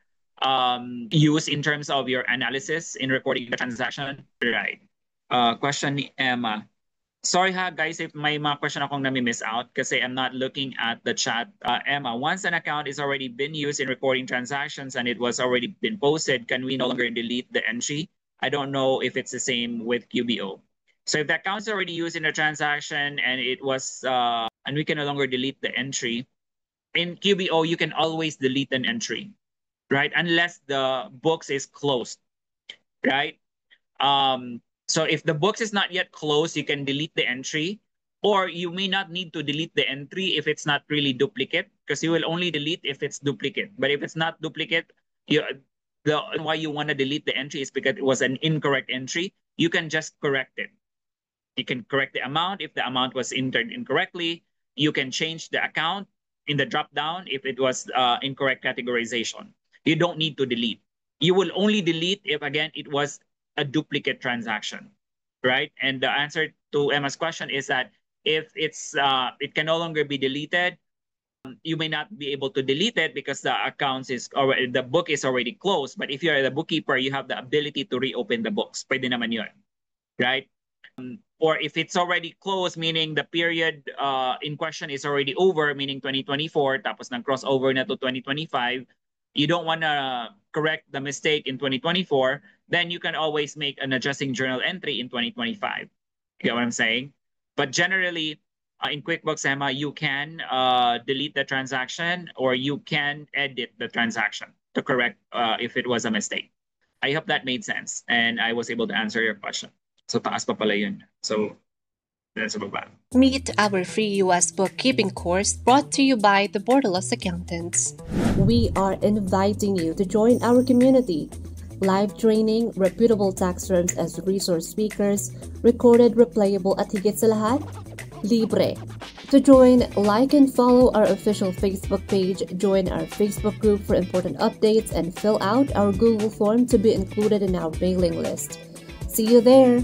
used in terms of your analysis in recording the transaction? Right. Question ni Emma. Sorry ha, guys, if may mga question akong nami-miss out kasi I'm not looking at the chat. Emma, once an account is already been used in recording transactions and it was already been posted, can we no longer delete the entry? I don't know if it's the same with QBO. So if the account is already used in a transaction and it was, and we can no longer delete the entry, in QBO, you can always delete an entry, right? Unless the books is closed, right? So if the books is not yet closed, you can delete the entry, or you may not need to delete the entry if it's not really duplicate, because you will only delete if it's duplicate. But if it's not duplicate, why you want to delete the entry is because it was an incorrect entry. You can just correct it. You can correct the amount if the amount was entered incorrectly. You can change the account in the drop down if it was incorrect categorization. You don't need to delete. You will only delete if, again, it was a duplicate transaction, right? And the answer to Emma's question is that if it's it can no longer be deleted, you may not be able to delete it because the accounts is already, the book is already closed. But if you're the bookkeeper, you have the ability to reopen the books. Pwede naman yun, right? Or if it's already closed, meaning the period in question is already over, meaning 2024, tapos nag-crossover na to 2025, you don't want to correct the mistake in 2024, then you can always make an adjusting journal entry in 2025. You get what I'm saying? But generally, in QuickBooks, Emma, you can delete the transaction or you can edit the transaction to correct if it was a mistake. I hope that made sense and I was able to answer your question. So taas pa pala yun. So that's about. Meet our free US bookkeeping course brought to you by the Borderless Accountants. We are inviting you to join our community. live training, reputable tax firms as resource speakers, recorded, replayable at higit sa lahat, libre. To join, like and follow our official Facebook page, join our Facebook group for important updates, and fill out our Google form to be included in our mailing list. See you there!